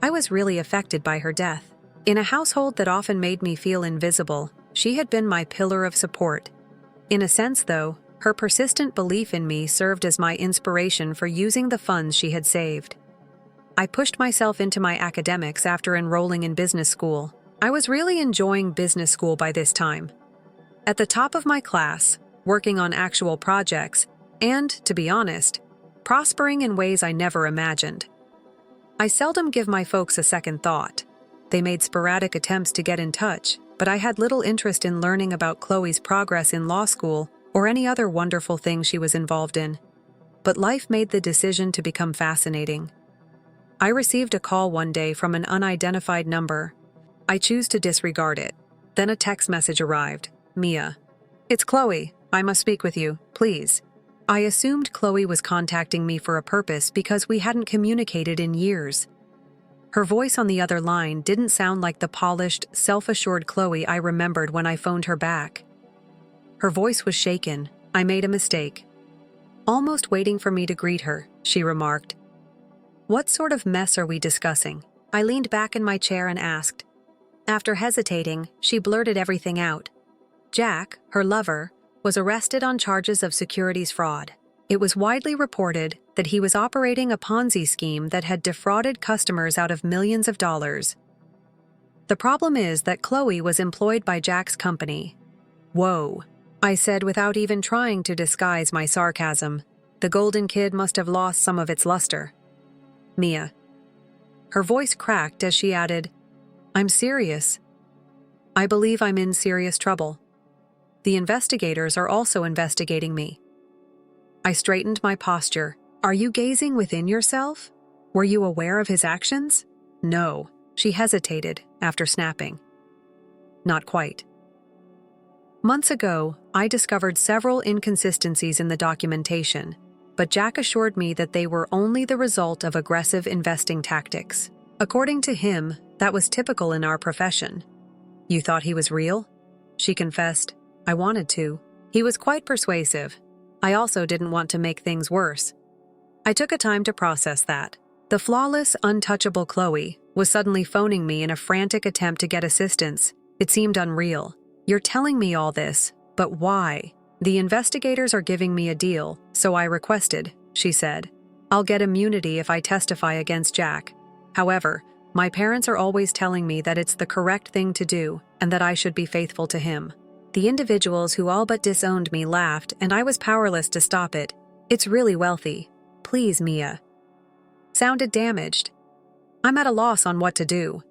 I was really affected by her death. In a household that often made me feel invisible, she had been my pillar of support. In a sense, though, her persistent belief in me served as my inspiration for using the funds she had saved. I pushed myself into my academics after enrolling in business school. I was really enjoying business school by this time. At the top of my class, working on actual projects, and, to be honest, prospering in ways I never imagined. I seldom give my folks a second thought. They made sporadic attempts to get in touch, but I had little interest in learning about Chloe's progress in law school or any other wonderful thing she was involved in. But life made the decision to become fascinating. I received a call one day from an unidentified number. I chose to disregard it. Then a text message arrived. Mia. It's Chloe. I must speak with you, please. I assumed Chloe was contacting me for a purpose because we hadn't communicated in years. Her voice on the other line didn't sound like the polished, self-assured Chloe I remembered when I phoned her back. Her voice was shaken. I made a mistake. Almost waiting for me to greet her, she remarked. What sort of mess are we discussing? I leaned back in my chair and asked. After hesitating, she blurted everything out. Jack, her lover, was arrested on charges of securities fraud. It was widely reported that he was operating a Ponzi scheme that had defrauded customers out of millions of dollars. The problem is that Chloe was employed by Jack's company. Whoa, I said without even trying to disguise my sarcasm. The Golden Kid must have lost some of its luster. Mia. Her voice cracked as she added, I'm serious. I believe I'm in serious trouble. The investigators are also investigating me. I straightened my posture. Are you gazing within yourself? Were you aware of his actions? No, she hesitated after snapping. Not quite. Months ago, I discovered several inconsistencies in the documentation, but Jack assured me that they were only the result of aggressive investing tactics. According to him, that was typical in our profession. You thought he was real? She confessed. I wanted to. He was quite persuasive. I also didn't want to make things worse. I took a time to process that. The flawless, untouchable Chloe was suddenly phoning me in a frantic attempt to get assistance. It seemed unreal. You're telling me all this, but why? The investigators are giving me a deal, so I requested, she said. I'll get immunity if I testify against Jack. However, my parents are always telling me that it's the correct thing to do and that I should be faithful to him. The individuals who all but disowned me laughed, and I was powerless to stop it. It's really wealthy. Please, Mia. Sounded damaged. I'm at a loss on what to do.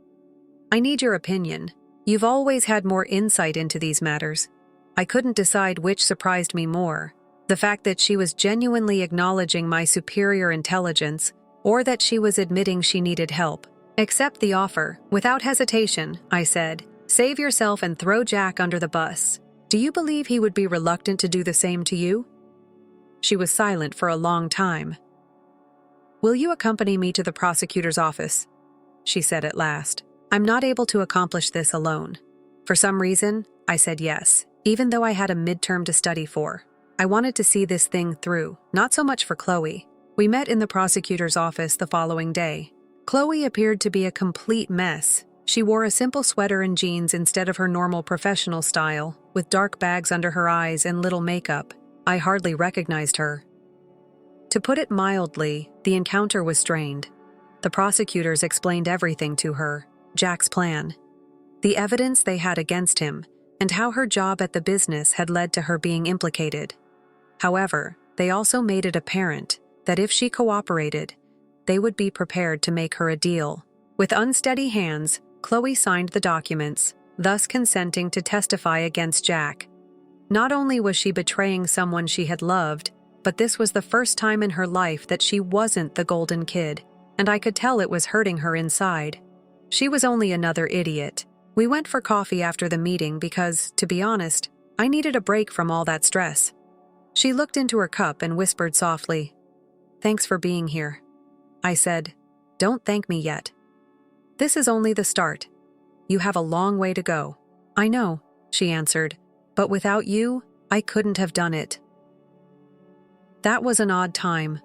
I need your opinion. You've always had more insight into these matters. I couldn't decide which surprised me more. The fact that she was genuinely acknowledging my superior intelligence, or that she was admitting she needed help. Accept the offer. Without hesitation, I said. Save yourself and throw Jack under the bus. Do you believe he would be reluctant to do the same to you? She was silent for a long time. Will you accompany me to the prosecutor's office? She said at last. I'm not able to accomplish this alone. For some reason, I said yes, even though I had a midterm to study for. I wanted to see this thing through, not so much for Chloe. We met in the prosecutor's office the following day. Chloe appeared to be a complete mess. She wore a simple sweater and jeans instead of her normal professional style, with dark bags under her eyes and little makeup. I hardly recognized her. To put it mildly, the encounter was strained. The prosecutors explained everything to her, Jack's plan, the evidence they had against him, and how her job at the business had led to her being implicated. However, they also made it apparent that if she cooperated, they would be prepared to make her a deal. With unsteady hands, Chloe signed the documents, thus consenting to testify against Jack. Not only was she betraying someone she had loved, but this was the first time in her life that she wasn't the Golden Kid. and I could tell it was hurting her inside. She was only another idiot. We went for coffee after the meeting because, to be honest, I needed a break from all that stress. She looked into her cup and whispered softly, "Thanks for being here." I said, "Don't thank me yet. This is only the start. You have a long way to go." "I know," she answered, "but without you, I couldn't have done it." That was an odd time.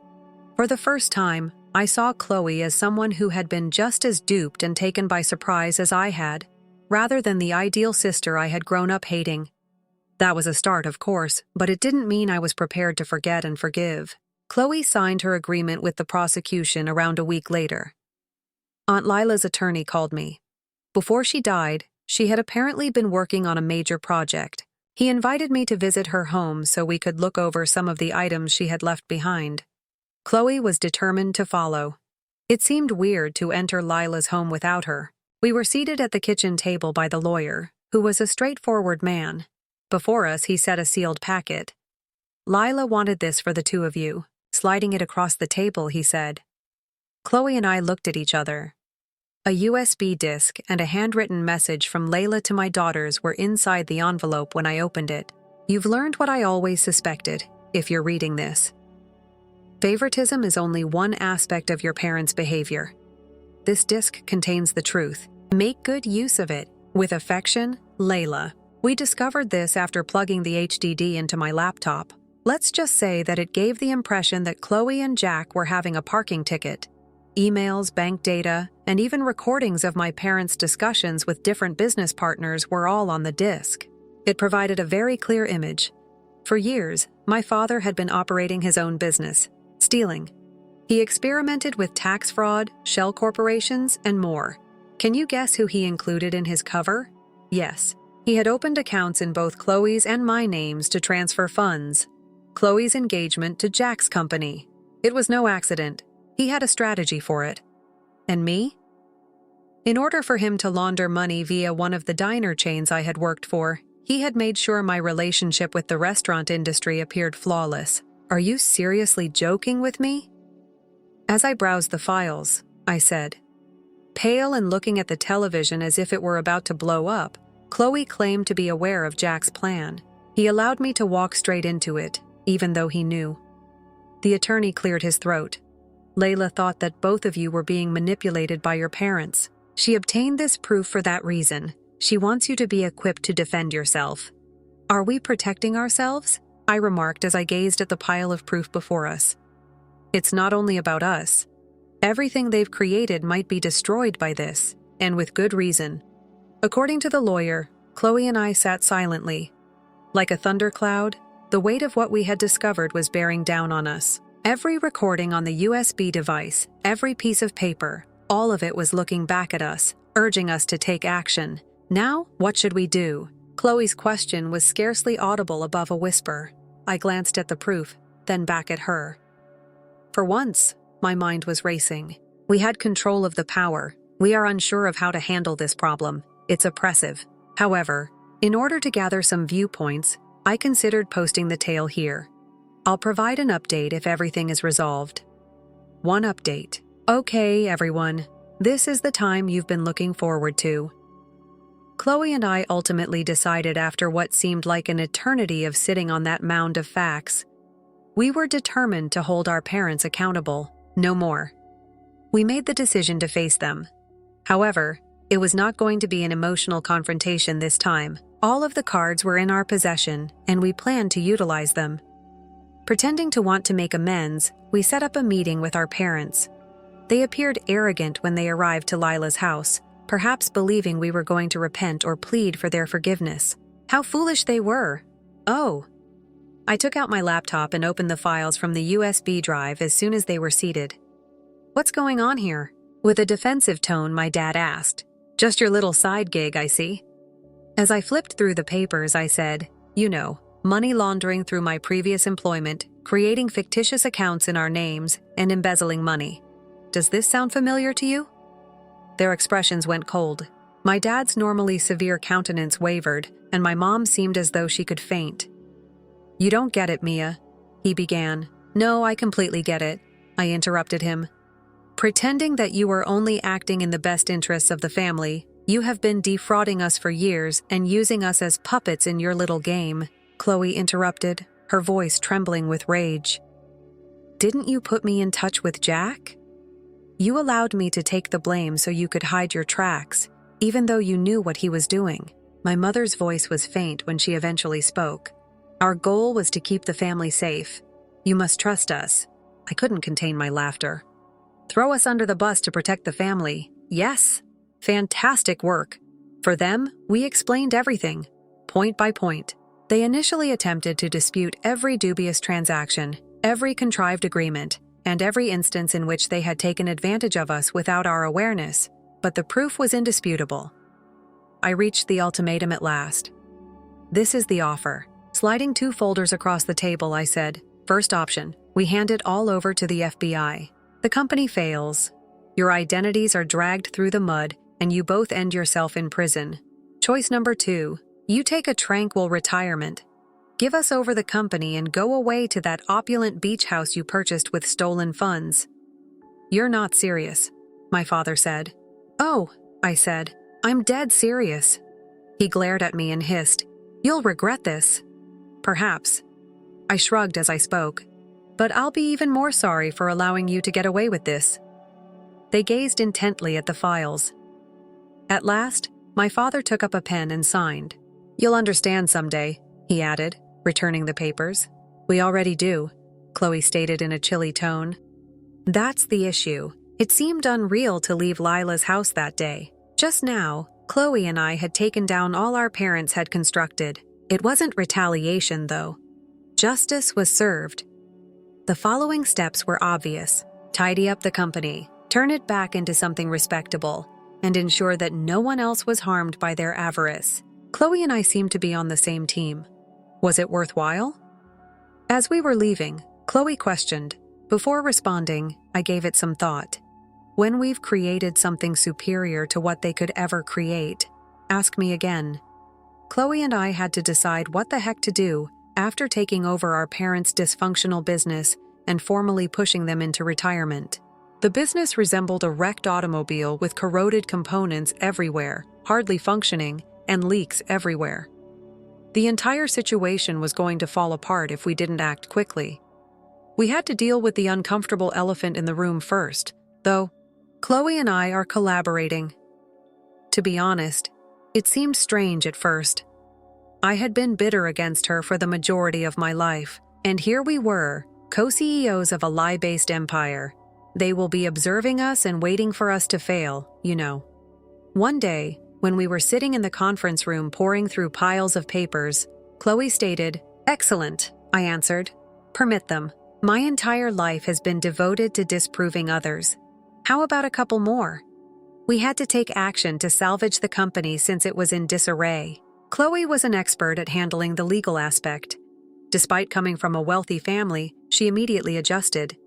For the first time, I saw Chloe as someone who had been just as duped and taken by surprise as I had, rather than the ideal sister I had grown up hating. That was a start, of course, but it didn't mean I was prepared to forget and forgive. Chloe signed her agreement with the prosecution around a week later. Aunt Lila's attorney called me. Before she died, she had apparently been working on a major project. He invited me to visit her home so we could look over some of the items she had left behind. Chloe was determined to follow. It seemed weird to enter Lila's home without her. We were seated at the kitchen table by the lawyer, who was a straightforward man. Before us, he set a sealed packet. "Lila wanted this for the two of you." Sliding it across the table, he said. Chloe and I looked at each other. A USB disk and a handwritten message from Layla to my daughters were inside the envelope when I opened it. "You've learned what I always suspected, if you're reading this. Favoritism is only one aspect of your parents' behavior. This disk contains the truth. Make good use of it. With affection, Layla." We discovered this after plugging the HDD into my laptop. Let's just say that it gave the impression that Chloe and Jack were having a parking ticket. Emails, bank data, and even recordings of my parents' discussions with different business partners were all on the disk. It provided a very clear image. For years, my father had been operating his own business, stealing. He experimented with tax fraud, shell corporations, and more. Can you guess who he included in his cover? Yes. He had opened accounts in both Chloe's and my names to transfer funds. Chloe's engagement to Jack's company. It was no accident. He had a strategy for it. And me? In order for him to launder money via one of the diner chains I had worked for, he had made sure my relationship with the restaurant industry appeared flawless. Are you seriously joking with me? As I browsed the files, I said. Pale and looking at the television as if it were about to blow up, Chloe claimed to be aware of Jack's plan. He allowed me to walk straight into it, even though he knew. The attorney cleared his throat. Layla thought that both of you were being manipulated by your parents. She obtained this proof for that reason. She wants you to be equipped to defend yourself. Are we protecting ourselves? I remarked as I gazed at the pile of proof before us. It's not only about us. Everything they've created might be destroyed by this, and with good reason. According to the lawyer, Chloe and I sat silently. Like a thundercloud, the weight of what we had discovered was bearing down on us. Every recording on the USB device, every piece of paper, all of it was looking back at us, urging us to take action. Now, what should we do? Chloe's question was scarcely audible above a whisper. I glanced at the proof, then back at her. For once, my mind was racing. We had control of the power. We are unsure of how to handle this problem. It's oppressive. However, in order to gather some viewpoints, I considered posting the tale here. I'll provide an update if everything is resolved. One update. Okay, everyone. This is the time you've been looking forward to. Chloe and I ultimately decided after what seemed like an eternity of sitting on that mound of facts. We were determined to hold our parents accountable, no more. We made the decision to face them. However, it was not going to be an emotional confrontation this time. All of the cards were in our possession, and we planned to utilize them. Pretending to want to make amends, we set up a meeting with our parents. They appeared arrogant when they arrived to Lila's house, perhaps believing we were going to repent or plead for their forgiveness. How foolish they were! Oh! I took out my laptop and opened the files from the USB drive as soon as they were seated. What's going on here? With a defensive tone, my dad asked. Just your little side gig, I see. As I flipped through the papers, I said, you know, money laundering through my previous employment, creating fictitious accounts in our names, and embezzling money. Does this sound familiar to you? Their expressions went cold. My dad's normally severe countenance wavered, and my mom seemed as though she could faint. You don't get it, Mia, he began. No, I completely get it, I interrupted him. Pretending that you were only acting in the best interests of the family, you have been defrauding us for years and using us as puppets in your little game," Chloe interrupted, her voice trembling with rage. "Didn't you put me in touch with Jack? You allowed me to take the blame so you could hide your tracks, even though you knew what he was doing." My mother's voice was faint when she eventually spoke. "Our goal was to keep the family safe. You must trust us." I couldn't contain my laughter. "Throw us under the bus to protect the family. Yes. Fantastic work. For them, we explained everything, point by point. They initially attempted to dispute every dubious transaction, every contrived agreement, and every instance in which they had taken advantage of us without our awareness, but the proof was indisputable. I reached the ultimatum at last. "This is the offer." Sliding 2 folders across the table, I said, "First option, we hand it all over to the FBI. The company fails. Your identities are dragged through the mud, and you both end yourself in prison. Choice number 2, you take a tranquil retirement. Give us over the company and go away to that opulent beach house you purchased with stolen funds." "You're not serious," my father said. "Oh," I said, "I'm dead serious." He glared at me and hissed, "You'll regret this." "Perhaps." I shrugged as I spoke. "But I'll be even more sorry for allowing you to get away with this." They gazed intently at the files. At last, my father took up a pen and signed. "You'll understand someday," he added, returning the papers. "We already do," Chloe stated in a chilly tone. That's the issue. It seemed unreal to leave Lila's house that day. Just now, Chloe and I had taken down all our parents had constructed. It wasn't retaliation, though. Justice was served. The following steps were obvious. Tidy up the company, turn it back into something respectable, and ensure that no one else was harmed by their avarice. Chloe and I seemed to be on the same team. Was it worthwhile? As we were leaving, Chloe questioned. Before responding, I gave it some thought. When we've created something superior to what they could ever create, ask me again. Chloe and I had to decide what the heck to do after taking over our parents' dysfunctional business and formally pushing them into retirement. The business resembled a wrecked automobile with corroded components everywhere, hardly functioning, and leaks everywhere. The entire situation was going to fall apart if we didn't act quickly. We had to deal with the uncomfortable elephant in the room first, though. Chloe and I are collaborating. To be honest, it seemed strange at first. I had been bitter against her for the majority of my life, and here we were, co-CEOs of a lie-based empire. They will be observing us and waiting for us to fail, you know. One day, when we were sitting in the conference room pouring through piles of papers, Chloe stated, "Excellent," I answered. "Permit them. My entire life has been devoted to disproving others. How about a couple more?" We had to take action to salvage the company since it was in disarray. Chloe was an expert at handling the legal aspect. Despite coming from a wealthy family, she immediately adjusted.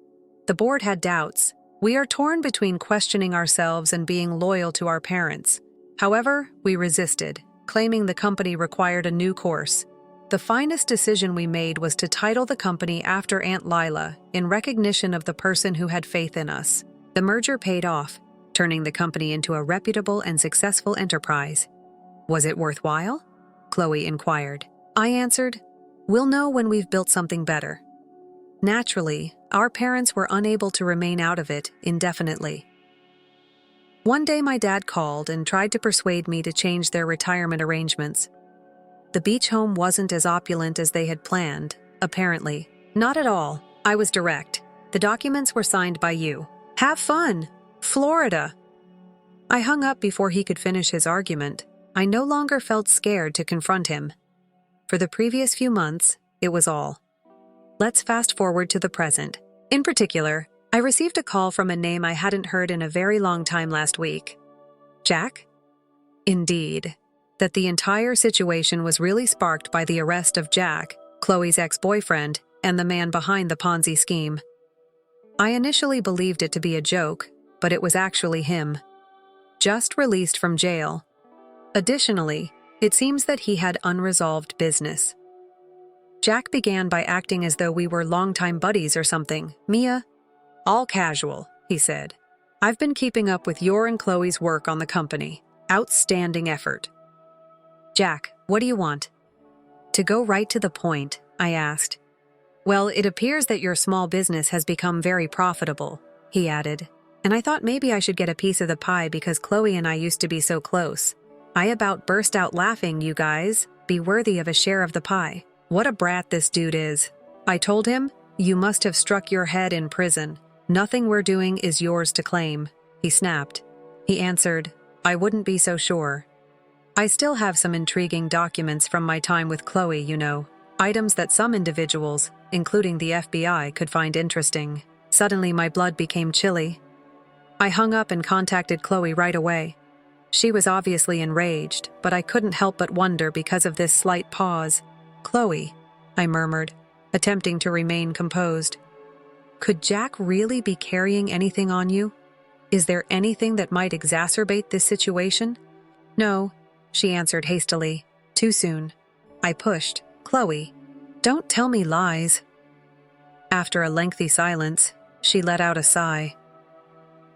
The board had doubts. We are torn between questioning ourselves and being loyal to our parents. However, we resisted, claiming the company required a new course. The finest decision we made was to title the company after Aunt Lila in recognition of the person who had faith in us. The merger paid off, turning the company into a reputable and successful enterprise. Was it worthwhile? Chloe inquired. I answered, "We'll know when we've built something better." Naturally, our parents were unable to remain out of it indefinitely. One day my dad called and tried to persuade me to change their retirement arrangements. The beach home wasn't as opulent as they had planned, apparently. Not at all. I was direct. The documents were signed by you. Have fun! Florida! I hung up before he could finish his argument. I no longer felt scared to confront him. For the previous few months, it was all. Let's fast forward to the present. In particular, I received a call from a name I hadn't heard in a very long time last week. Jack? Indeed. That the entire situation was really sparked by the arrest of Jack, Chloe's ex-boyfriend, and the man behind the Ponzi scheme. I initially believed it to be a joke, but it was actually him. Just released from jail. Additionally, it seems that he had unresolved business. Jack began by acting as though we were longtime buddies or something. Mia? All casual, he said. I've been keeping up with your and Chloe's work on the company. Outstanding effort. Jack, what do you want? To go right to the point, I asked. Well, it appears that your small business has become very profitable, he added. And I thought maybe I should get a piece of the pie because Chloe and I used to be so close. I about burst out laughing, you guys. Be worthy of a share of the pie. What a brat this dude is. I told him, you must have struck your head in prison. Nothing we're doing is yours to claim. He snapped. He answered, I wouldn't be so sure. I still have some intriguing documents from my time with Chloe, you know. Items that some individuals, including the FBI, could find interesting. Suddenly my blood became chilly. I hung up and contacted Chloe right away. She was obviously enraged, but I couldn't help but wonder because of this slight pause. Chloe, I murmured, attempting to remain composed. Could Jack really be carrying anything on you? Is there anything that might exacerbate this situation? No, she answered hastily. Too soon. I pushed. Chloe, don't tell me lies. After a lengthy silence, she let out a sigh.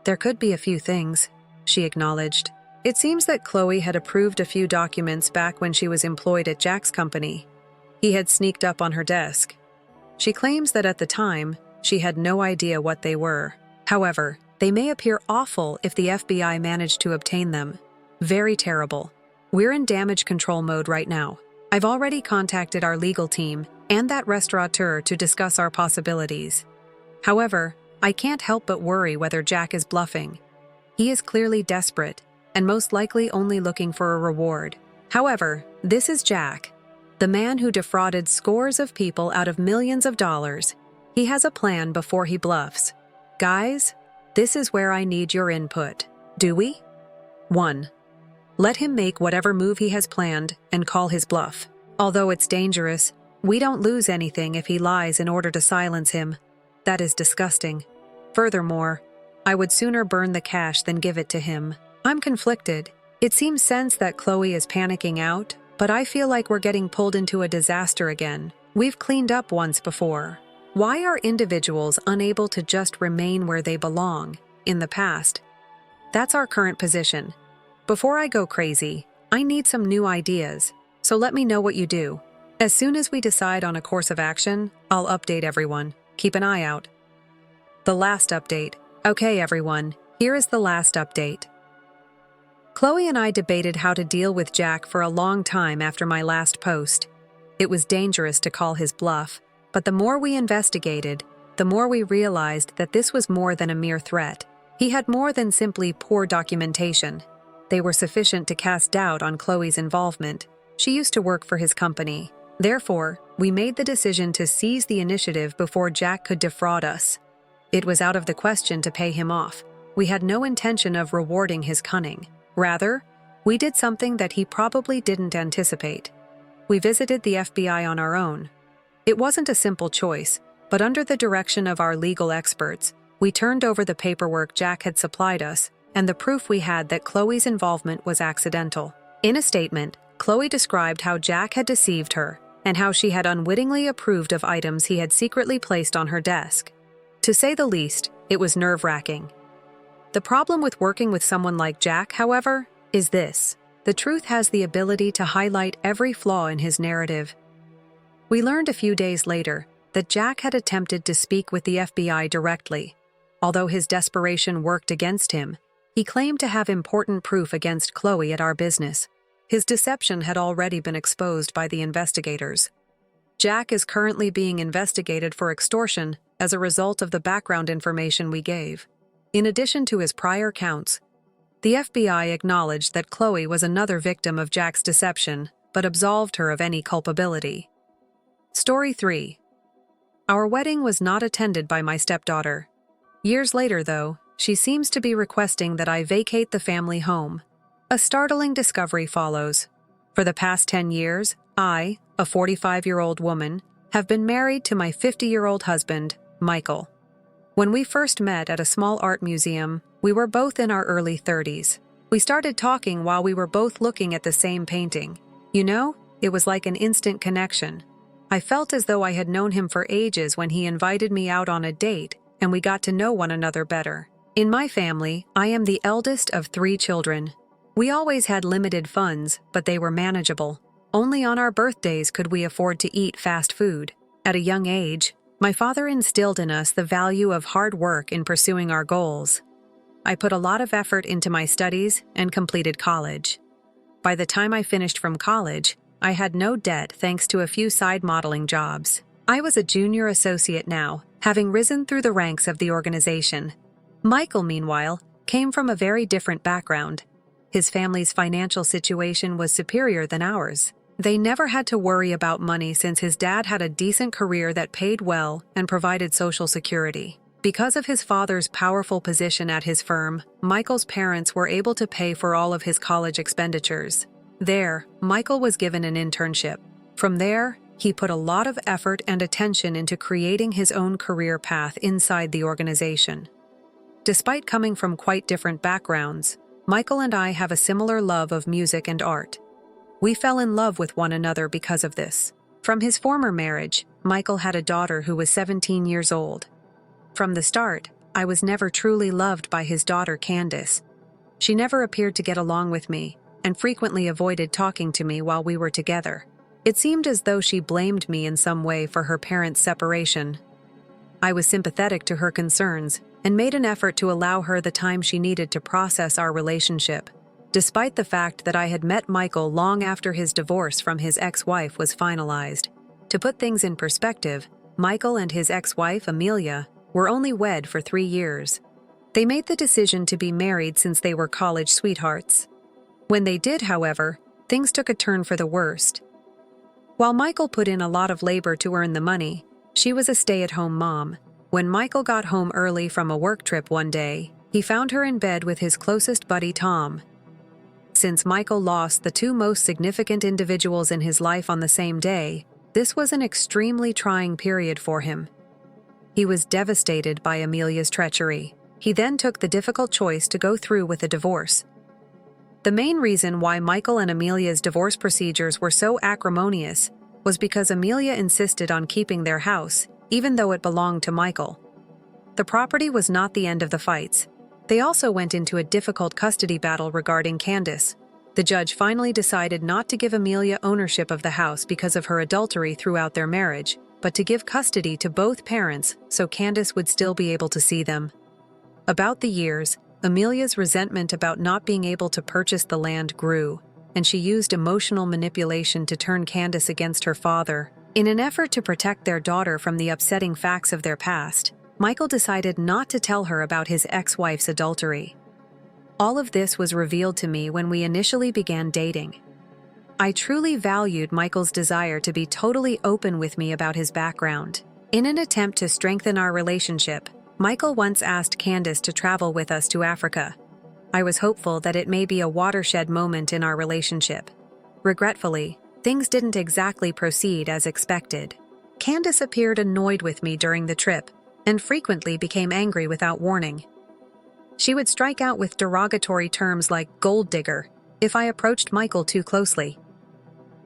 There could be a few things, she acknowledged. It seems that Chloe had approved a few documents back when she was employed at Jack's company. He had sneaked up on her desk. She claims that at the time, she had no idea what they were. However, they may appear awful if the FBI managed to obtain them. Very terrible. We're in damage control mode right now. I've already contacted our legal team and that restaurateur to discuss our possibilities. However, I can't help but worry whether Jack is bluffing. He is clearly desperate and most likely only looking for a reward. However, this is Jack, the man who defrauded scores of people out of millions of dollars. He has a plan before he bluffs. Guys, this is where I need your input. Do we? 1. Let him make whatever move he has planned and call his bluff. Although it's dangerous, we don't lose anything if he lies in order to silence him. That is disgusting. Furthermore, I would sooner burn the cash than give it to him. I'm conflicted. It seems sense that Chloe is panicking out, but I feel like we're getting pulled into a disaster again. We've cleaned up once before. Why are individuals unable to just remain where they belong, in the past? That's our current position. Before I go crazy, I need some new ideas, so let me know what you do. As soon as we decide on a course of action, I'll update everyone. Keep an eye out. The last update. Okay, everyone, here is the last update. Chloe and I debated how to deal with Jack for a long time after my last post. It was dangerous to call his bluff, but the more we investigated, the more we realized that this was more than a mere threat. He had more than simply poor documentation. They were sufficient to cast doubt on Chloe's involvement. She used to work for his company. Therefore, we made the decision to seize the initiative before Jack could defraud us. It was out of the question to pay him off. We had no intention of rewarding his cunning. Rather, we did something that he probably didn't anticipate. We visited the FBI on our own. It wasn't a simple choice, but under the direction of our legal experts, we turned over the paperwork Jack had supplied us and the proof we had that Chloe's involvement was accidental. In a statement, Chloe described how Jack had deceived her and how she had unwittingly approved of items he had secretly placed on her desk. To say the least, it was nerve-wracking. The problem with working with someone like Jack, however, is this. The truth has the ability to highlight every flaw in his narrative. We learned a few days later that Jack had attempted to speak with the FBI directly. Although his desperation worked against him, he claimed to have important proof against Chloe at our business. His deception had already been exposed by the investigators. Jack is currently being investigated for extortion as a result of the background information we gave. In addition to his prior counts, the FBI acknowledged that Chloe was another victim of Jack's deception, but absolved her of any culpability. Story 3. Our wedding was not attended by my stepdaughter. Years later, though, she seems to be requesting that I vacate the family home. A startling discovery follows. For the past 10 years, I, a 45-year-old woman, have been married to my 50-year-old husband, Michael. When we first met at a small art museum, we were both in our early 30s. We started talking while we were both looking at the same painting. You know, it was like an instant connection. I felt as though I had known him for ages when he invited me out on a date and we got to know one another better. In my family, I am the eldest of 3 children. We always had limited funds, but they were manageable. Only on our birthdays could we afford to eat fast food. At a young age, my father instilled in us the value of hard work in pursuing our goals. I put a lot of effort into my studies and completed college. By the time I finished from college, I had no debt thanks to a few side modeling jobs. I was a junior associate now, having risen through the ranks of the organization. Michael, meanwhile, came from a very different background. His family's financial situation was superior than ours. They never had to worry about money since his dad had a decent career that paid well and provided social security. Because of his father's powerful position at his firm, Michael's parents were able to pay for all of his college expenditures. There, Michael was given an internship. From there, he put a lot of effort and attention into creating his own career path inside the organization. Despite coming from quite different backgrounds, Michael and I have a similar love of music and art. We fell in love with one another because of this. From his former marriage, Michael had a daughter who was 17 years old. From the start, I was never truly loved by his daughter Candice. She never appeared to get along with me, and frequently avoided talking to me while we were together. It seemed as though she blamed me in some way for her parents' separation. I was sympathetic to her concerns, and made an effort to allow her the time she needed to process our relationship. Despite the fact that I had met Michael long after his divorce from his ex-wife was finalized. To put things in perspective, Michael and his ex-wife, Amelia, were only wed for 3 years. They made the decision to be married since they were college sweethearts. When they did, however, things took a turn for the worst. While Michael put in a lot of labor to earn the money, she was a stay-at-home mom. When Michael got home early from a work trip one day, he found her in bed with his closest buddy Tom. Since Michael lost the 2 most significant individuals in his life on the same day, this was an extremely trying period for him. He was devastated by Amelia's treachery. He then took the difficult choice to go through with a divorce. The main reason why Michael and Amelia's divorce procedures were so acrimonious was because Amelia insisted on keeping their house, even though it belonged to Michael. The property was not the end of the fights. They also went into a difficult custody battle regarding Candice. The judge finally decided not to give Amelia ownership of the house because of her adultery throughout their marriage, but to give custody to both parents so Candice would still be able to see them. About the years, Amelia's resentment about not being able to purchase the land grew, and she used emotional manipulation to turn Candice against her father. In an effort to protect their daughter from the upsetting facts of their past, Michael decided not to tell her about his ex-wife's adultery. All of this was revealed to me when we initially began dating. I truly valued Michael's desire to be totally open with me about his background. In an attempt to strengthen our relationship, Michael once asked Candice to travel with us to Africa. I was hopeful that it may be a watershed moment in our relationship. Regretfully, things didn't exactly proceed as expected. Candice appeared annoyed with me during the trip, and frequently became angry without warning. She would strike out with derogatory terms like gold digger if I approached Michael too closely.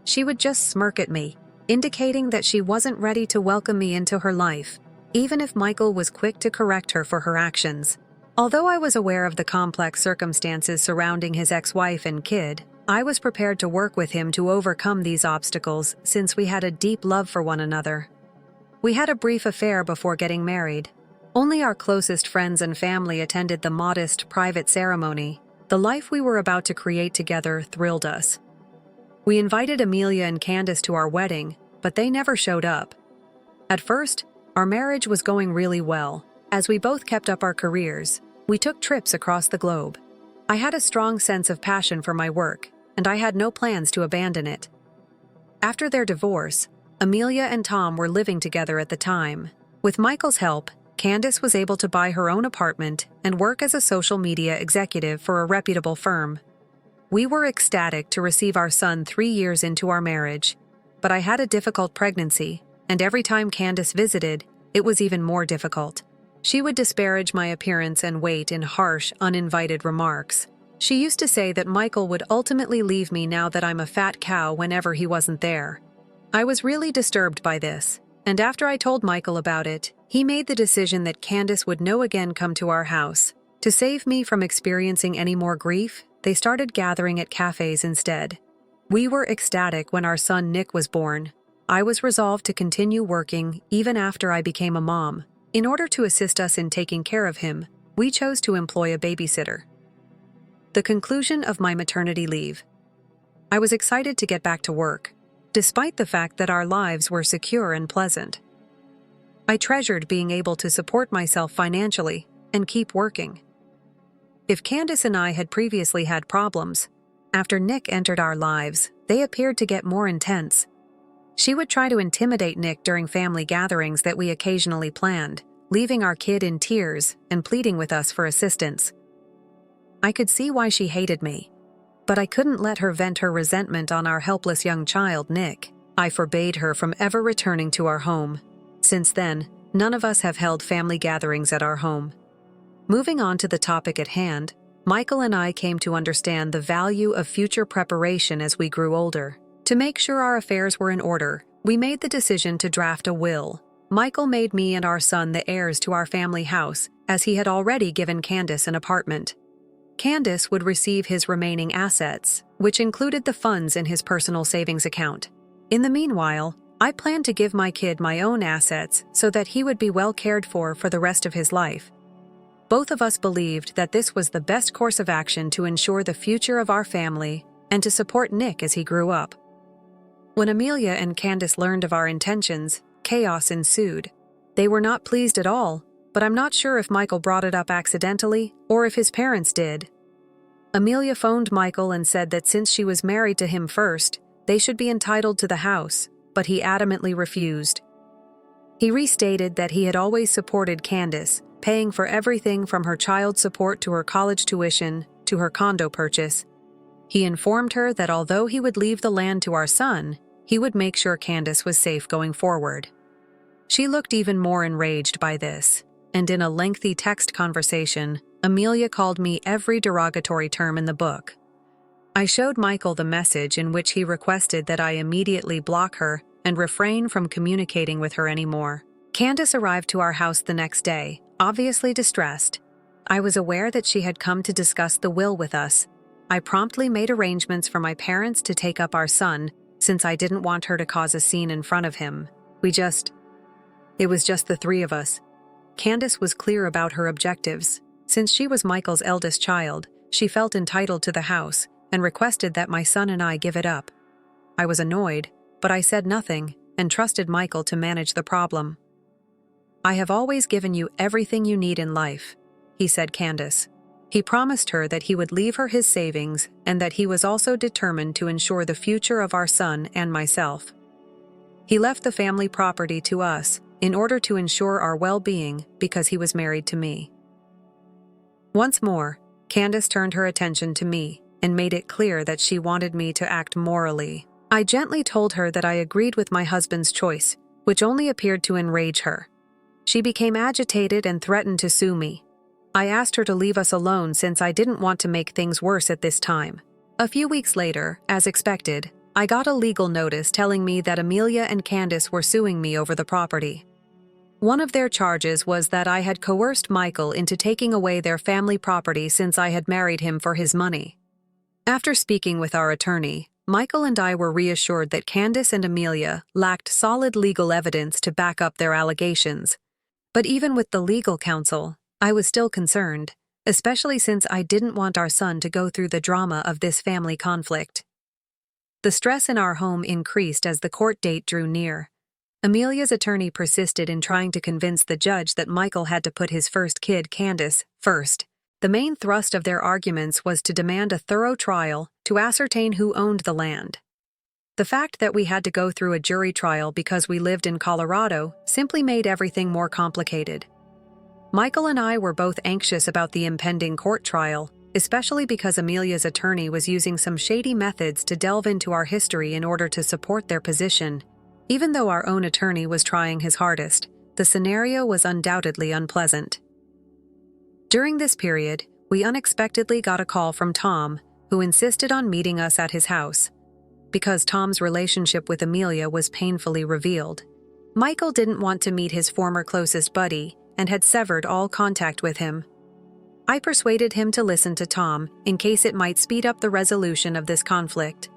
She would just smirk at me, indicating that she wasn't ready to welcome me into her life, even if Michael was quick to correct her for her actions. Although I was aware of the complex circumstances surrounding his ex-wife and kid, I was prepared to work with him to overcome these obstacles since we had a deep love for one another. We had a brief affair before getting married. Only our closest friends and family attended the modest, private ceremony. The life we were about to create together thrilled us. We invited Amelia and Candice to our wedding, but they never showed up. At first, our marriage was going really well. As we both kept up our careers, we took trips across the globe. I had a strong sense of passion for my work, and I had no plans to abandon it. After their divorce, Amelia and Tom were living together at the time. With Michael's help, Candice was able to buy her own apartment and work as a social media executive for a reputable firm. We were ecstatic to receive our son 3 years into our marriage, but I had a difficult pregnancy, and every time Candice visited, it was even more difficult. She would disparage my appearance and weight in harsh, uninvited remarks. She used to say that Michael would ultimately leave me now that I'm a fat cow whenever he wasn't there. I was really disturbed by this, and after I told Michael about it, he made the decision that Candice would no again come to our house. To save me from experiencing any more grief, they started gathering at cafes instead. We were ecstatic when our son Nick was born. I was resolved to continue working even after I became a mom. In order to assist us in taking care of him, we chose to employ a babysitter. The conclusion of my maternity leave. I was excited to get back to work, despite the fact that our lives were secure and pleasant. I treasured being able to support myself financially and keep working. If Candace and I had previously had problems, after Nick entered our lives, they appeared to get more intense. She would try to intimidate Nick during family gatherings that we occasionally planned, leaving our kid in tears and pleading with us for assistance. I could see why she hated me, but I couldn't let her vent her resentment on our helpless young child, Nick. I forbade her from ever returning to our home. Since then, none of us have held family gatherings at our home. Moving on to the topic at hand, Michael and I came to understand the value of future preparation as we grew older. To make sure our affairs were in order, we made the decision to draft a will. Michael made me and our son the heirs to our family house, as he had already given Candace an apartment. Candace would receive his remaining assets, which included the funds in his personal savings account. In the meanwhile, I planned to give my kid my own assets so that he would be well cared for the rest of his life. Both of us believed that this was the best course of action to ensure the future of our family and to support Nick as he grew up. When Amelia and Candace learned of our intentions, chaos ensued. They were not pleased at all, but I'm not sure if Michael brought it up accidentally or if his parents did. Amelia phoned Michael and said that since she was married to him first, they should be entitled to the house, but he adamantly refused. He restated that he had always supported Candace, paying for everything from her child support to her college tuition to her condo purchase. He informed her that although he would leave the land to our son, he would make sure Candace was safe going forward. She looked even more enraged by this, and in a lengthy text conversation, Amelia called me every derogatory term in the book. I showed Michael the message in which he requested that I immediately block her and refrain from communicating with her anymore. Candace arrived to our house the next day, obviously distressed. I was aware that she had come to discuss the will with us. I promptly made arrangements for my parents to take up our son, since I didn't want her to cause a scene in front of him. It was just the three of us. Candace was clear about her objectives. Since she was Michael's eldest child, she felt entitled to the house and requested that my son and I give it up. I was annoyed, but I said nothing and trusted Michael to manage the problem. "I have always given you everything you need in life," he said Candace. He promised her that he would leave her his savings and that he was also determined to ensure the future of our son and myself. He left the family property to us in order to ensure our well-being because he was married to me. Once more, Candace turned her attention to me and made it clear that she wanted me to act morally. I gently told her that I agreed with my husband's choice, which only appeared to enrage her. She became agitated and threatened to sue me. I asked her to leave us alone since I didn't want to make things worse at this time. A few weeks later, as expected, I got a legal notice telling me that Amelia and Candace were suing me over the property. One of their charges was that I had coerced Michael into taking away their family property since I had married him for his money. After speaking with our attorney, Michael and I were reassured that Candace and Amelia lacked solid legal evidence to back up their allegations. But even with the legal counsel, I was still concerned, especially since I didn't want our son to go through the drama of this family conflict. The stress in our home increased as the court date drew near. Amelia's attorney persisted in trying to convince the judge that Michael had to put his first kid, Candace, first. The main thrust of their arguments was to demand a thorough trial to ascertain who owned the land. The fact that we had to go through a jury trial because we lived in Colorado simply made everything more complicated. Michael and I were both anxious about the impending court trial, especially because Amelia's attorney was using some shady methods to delve into our history in order to support their position. Even though our own attorney was trying his hardest, the scenario was undoubtedly unpleasant. During this period, we unexpectedly got a call from Tom, who insisted on meeting us at his house. Because Tom's relationship with Amelia was painfully revealed, Michael didn't want to meet his former closest buddy and had severed all contact with him. I persuaded him to listen to Tom in case it might speed up the resolution of this conflict.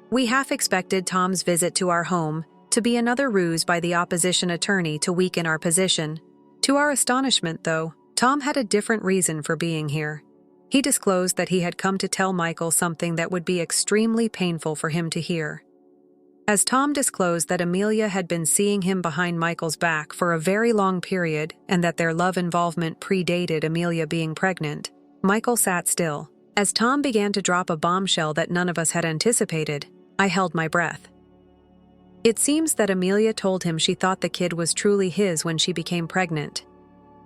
We half expected Tom's visit to our home to be another ruse by the opposition attorney to weaken our position. To our astonishment, though, Tom had a different reason for being here. He disclosed that he had come to tell Michael something that would be extremely painful for him to hear. As Tom disclosed that Amelia had been seeing him behind Michael's back for a very long period and that their love involvement predated Amelia being pregnant, Michael sat still. As Tom began to drop a bombshell that none of us had anticipated, I held my breath. It seems that Amelia told him she thought the kid was truly his when she became pregnant.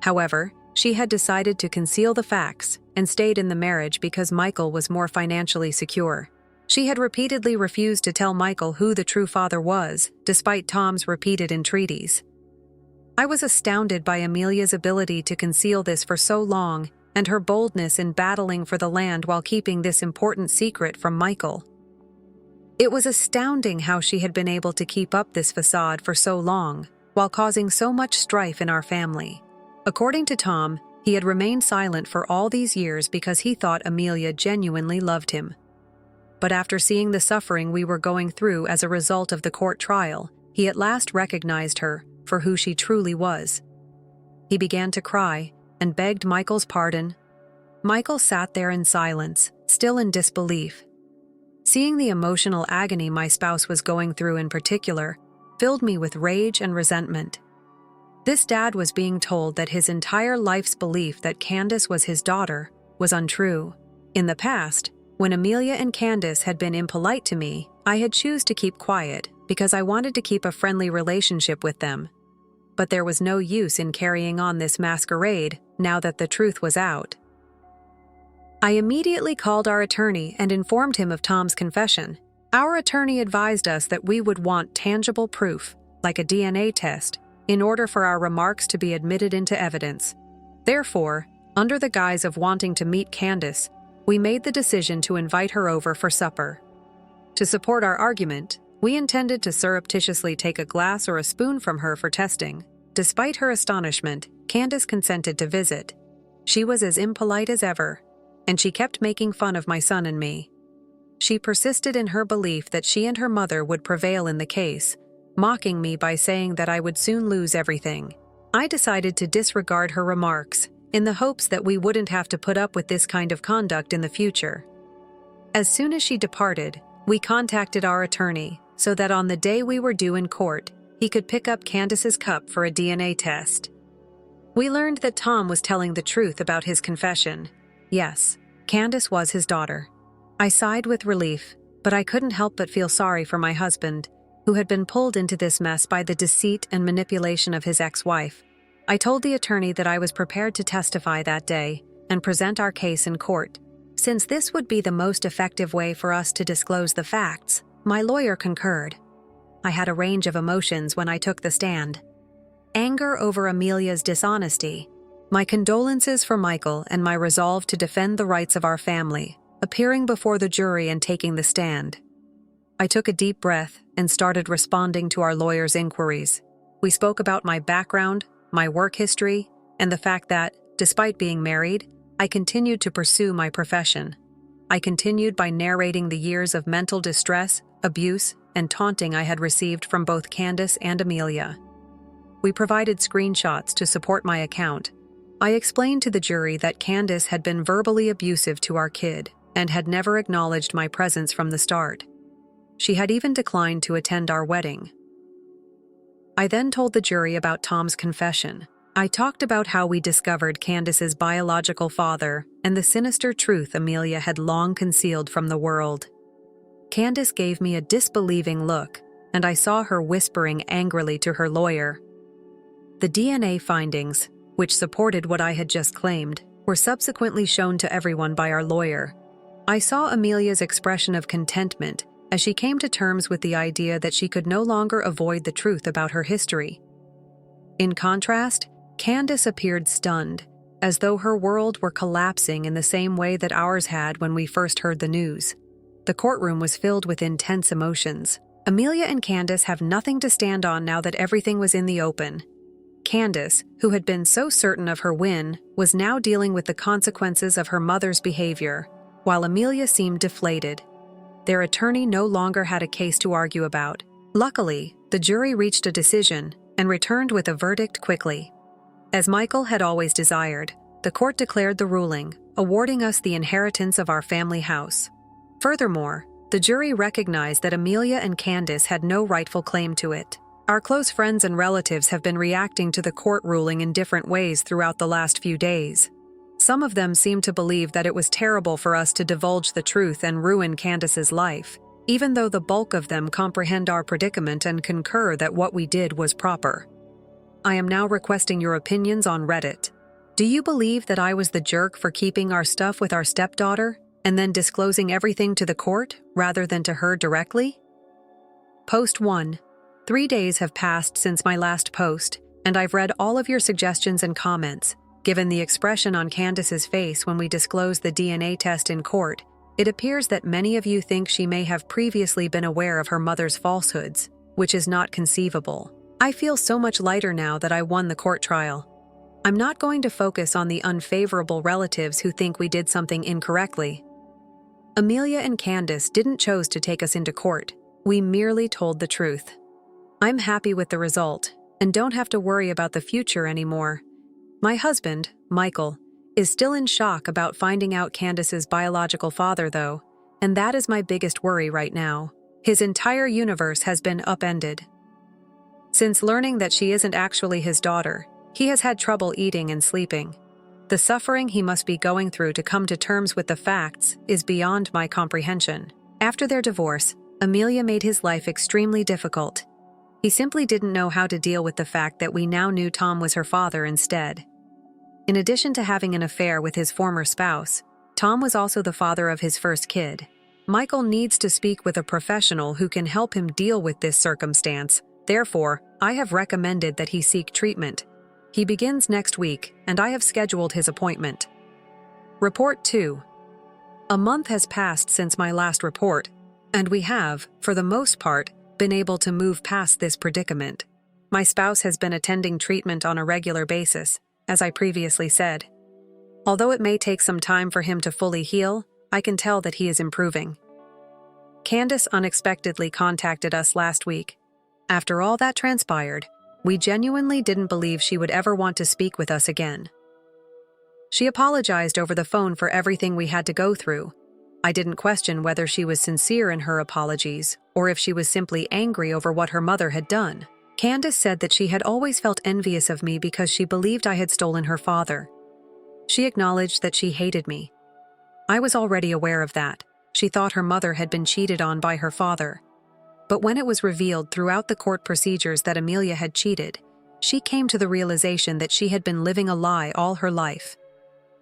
However, she had decided to conceal the facts and stayed in the marriage because Michael was more financially secure. She had repeatedly refused to tell Michael who the true father was, despite Tom's repeated entreaties. I was astounded by Amelia's ability to conceal this for so long and her boldness in battling for the land while keeping this important secret from Michael. It was astounding how she had been able to keep up this facade for so long, while causing so much strife in our family. According to Tom, he had remained silent for all these years because he thought Amelia genuinely loved him. But after seeing the suffering we were going through as a result of the court trial, he at last recognized her for who she truly was. He began to cry and begged Michael's pardon. Michael sat there in silence, still in disbelief. Seeing the emotional agony my spouse was going through in particular filled me with rage and resentment. This dad was being told that his entire life's belief that Candace was his daughter was untrue. In the past, when Amelia and Candace had been impolite to me, I had chosen to keep quiet because I wanted to keep a friendly relationship with them. But there was no use in carrying on this masquerade now that the truth was out. I immediately called our attorney and informed him of Tom's confession. Our attorney advised us that we would want tangible proof, like a DNA test, in order for our remarks to be admitted into evidence. Therefore, under the guise of wanting to meet Candace, we made the decision to invite her over for supper. To support our argument, we intended to surreptitiously take a glass or a spoon from her for testing. Despite her astonishment, Candace consented to visit. She was as impolite as ever, and she kept making fun of my son and me. She persisted in her belief that she and her mother would prevail in the case, mocking me by saying that I would soon lose everything. I decided to disregard her remarks, in the hopes that we wouldn't have to put up with this kind of conduct in the future. As soon as she departed, we contacted our attorney, so that on the day we were due in court, he could pick up Candace's cup for a DNA test. We learned that Tom was telling the truth about his confession. Yes, Candace was his daughter. I sighed with relief, but I couldn't help but feel sorry for my husband, who had been pulled into this mess by the deceit and manipulation of his ex-wife. I told the attorney that I was prepared to testify that day and present our case in court. Since this would be the most effective way for us to disclose the facts, my lawyer concurred. I had a range of emotions when I took the stand. Anger over Amelia's dishonesty, my condolences for Michael, and my resolve to defend the rights of our family, appearing before the jury and taking the stand. I took a deep breath and started responding to our lawyer's inquiries. We spoke about my background, my work history, and the fact that, despite being married, I continued to pursue my profession. I continued by narrating the years of mental distress, abuse, and taunting I had received from both Candace and Amelia. We provided screenshots to support my account. I explained to the jury that Candace had been verbally abusive to our kid and had never acknowledged my presence from the start. She had even declined to attend our wedding. I then told the jury about Tom's confession. I talked about how we discovered Candace's biological father and the sinister truth Amelia had long concealed from the world. Candace gave me a disbelieving look, and I saw her whispering angrily to her lawyer. The DNA findings, which supported what I had just claimed, were subsequently shown to everyone by our lawyer. I saw Amelia's expression of contentment as she came to terms with the idea that she could no longer avoid the truth about her history. In contrast, Candace appeared stunned, as though her world were collapsing in the same way that ours had when we first heard the news. The courtroom was filled with intense emotions. Amelia and Candace have nothing to stand on now that everything was in the open. Candace, who had been so certain of her win, was now dealing with the consequences of her mother's behavior, while Amelia seemed deflated. Their attorney no longer had a case to argue about. Luckily, the jury reached a decision and returned with a verdict quickly. As Michael had always desired, the court declared the ruling, awarding us the inheritance of our family house. Furthermore, the jury recognized that Amelia and Candace had no rightful claim to it. Our close friends and relatives have been reacting to the court ruling in different ways throughout the last few days. Some of them seem to believe that it was terrible for us to divulge the truth and ruin Candace's life, even though the bulk of them comprehend our predicament and concur that what we did was proper. I am now requesting your opinions on Reddit. Do you believe that I was the jerk for keeping our stuff with our stepdaughter and then disclosing everything to the court rather than to her directly? Post 1. 3 days have passed since my last post, and I've read all of your suggestions and comments. Given the expression on Candace's face when we disclosed the DNA test in court, it appears that many of you think she may have previously been aware of her mother's falsehoods, which is not conceivable. I feel so much lighter now that I won the court trial. I'm not going to focus on the unfavorable relatives who think we did something incorrectly. Amelia and Candace didn't choose to take us into court. We merely told the truth. I'm happy with the result, and don't have to worry about the future anymore. My husband, Michael, is still in shock about finding out Candace's biological father, though, and that is my biggest worry right now. His entire universe has been upended. Since learning that she isn't actually his daughter, he has had trouble eating and sleeping. The suffering he must be going through to come to terms with the facts is beyond my comprehension. After their divorce, Amelia made his life extremely difficult. He simply didn't know how to deal with the fact that we now knew Tom was her father instead. In addition to having an affair with his former spouse, Tom was also the father of his first kid. Michael needs to speak with a professional who can help him deal with this circumstance. Therefore, I have recommended that he seek treatment. He begins next week, and I have scheduled his appointment. Report 2. A month has passed since my last report, and we have, for the most part, been able to move past this predicament. My spouse has been attending treatment on a regular basis, as I previously said. Although it may take some time for him to fully heal, I can tell that he is improving. Candace unexpectedly contacted us last week. After all that transpired, we genuinely didn't believe she would ever want to speak with us again. She apologized over the phone for everything we had to go through. I didn't question whether she was sincere in her apologies or if she was simply angry over what her mother had done. Candace said that she had always felt envious of me because she believed I had stolen her father. She acknowledged that she hated me. I was already aware of that. She thought her mother had been cheated on by her father. But when it was revealed throughout the court procedures that Amelia had cheated, she came to the realization that she had been living a lie all her life.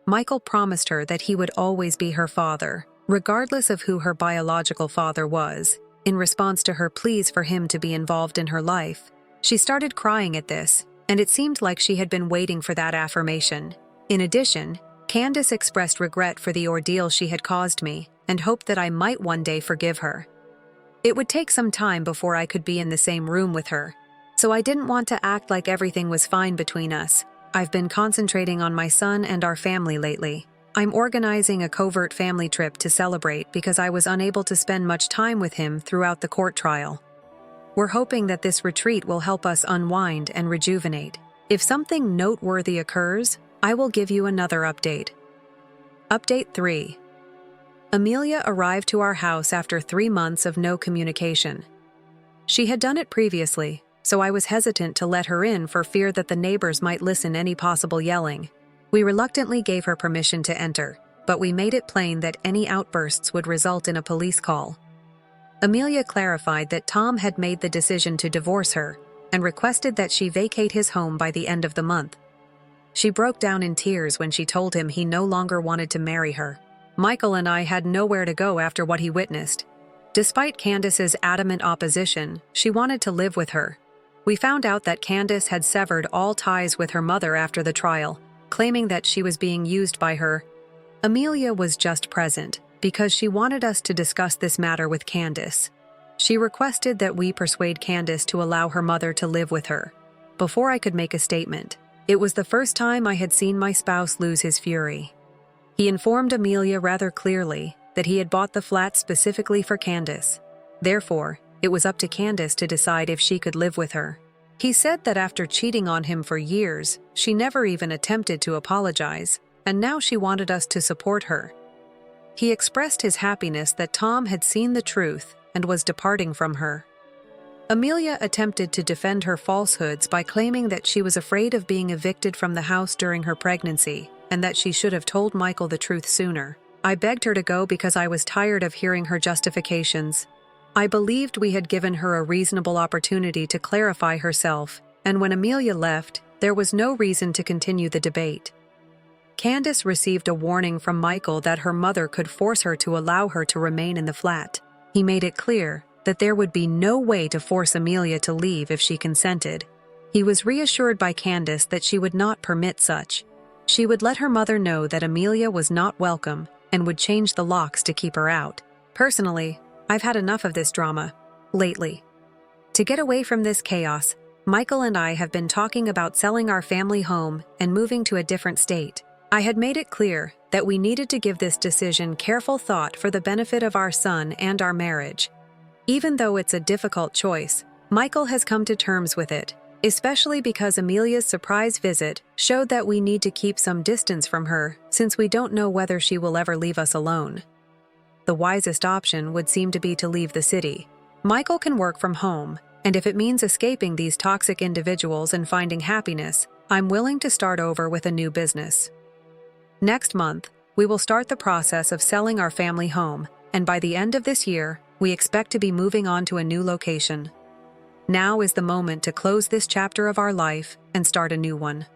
Michael promised her that he would always be her father, regardless of who her biological father was. In response to her pleas for him to be involved in her life, she started crying at this, and it seemed like she had been waiting for that affirmation. In addition, Candace expressed regret for the ordeal she had caused me and hoped that I might one day forgive her. It would take some time before I could be in the same room with her, so I didn't want to act like everything was fine between us. I've been concentrating on my son and our family lately. I'm organizing a covert family trip to celebrate because I was unable to spend much time with him throughout the court trial. We're hoping that this retreat will help us unwind and rejuvenate. If something noteworthy occurs, I will give you another update. Update 3. Amelia arrived to our house after 3 months of no communication. She had done it previously, so I was hesitant to let her in for fear that the neighbors might listen any possible yelling. We reluctantly gave her permission to enter, but we made it plain that any outbursts would result in a police call. Amelia clarified that Tom had made the decision to divorce her and requested that she vacate his home by the end of the month. She broke down in tears when she told him he no longer wanted to marry her. Michael and I had nowhere to go after what he witnessed. Despite Candace's adamant opposition, she wanted to live with her. We found out that Candace had severed all ties with her mother after the trial, claiming that she was being used by her. Amelia was just present because she wanted us to discuss this matter with Candace. She requested that we persuade Candace to allow her mother to live with her, before I could make a statement. It was the first time I had seen my spouse lose his fury. He informed Amelia rather clearly that he had bought the flat specifically for Candace. Therefore, it was up to Candace to decide if she could live with her. He said that after cheating on him for years, she never even attempted to apologize, and now she wanted us to support her. He expressed his happiness that Tom had seen the truth and was departing from her. Amelia attempted to defend her falsehoods by claiming that she was afraid of being evicted from the house during her pregnancy and that she should have told Michael the truth sooner. I begged her to go because I was tired of hearing her justifications. I believed we had given her a reasonable opportunity to clarify herself, and when Amelia left, there was no reason to continue the debate. Candace received a warning from Michael that her mother could force her to allow her to remain in the flat. He made it clear that there would be no way to force Amelia to leave if she consented. He was reassured by Candace that she would not permit such. She would let her mother know that Amelia was not welcome and would change the locks to keep her out. Personally, I've had enough of this drama lately. To get away from this chaos, Michael and I have been talking about selling our family home and moving to a different state. I had made it clear that we needed to give this decision careful thought for the benefit of our son and our marriage. Even though it's a difficult choice, Michael has come to terms with it, especially because Amelia's surprise visit showed that we need to keep some distance from her since we don't know whether she will ever leave us alone. The wisest option would seem to be to leave the city. Michael can work from home, and if it means escaping these toxic individuals and finding happiness, I'm willing to start over with a new business. Next month, we will start the process of selling our family home, and by the end of this year, we expect to be moving on to a new location. Now is the moment to close this chapter of our life and start a new one.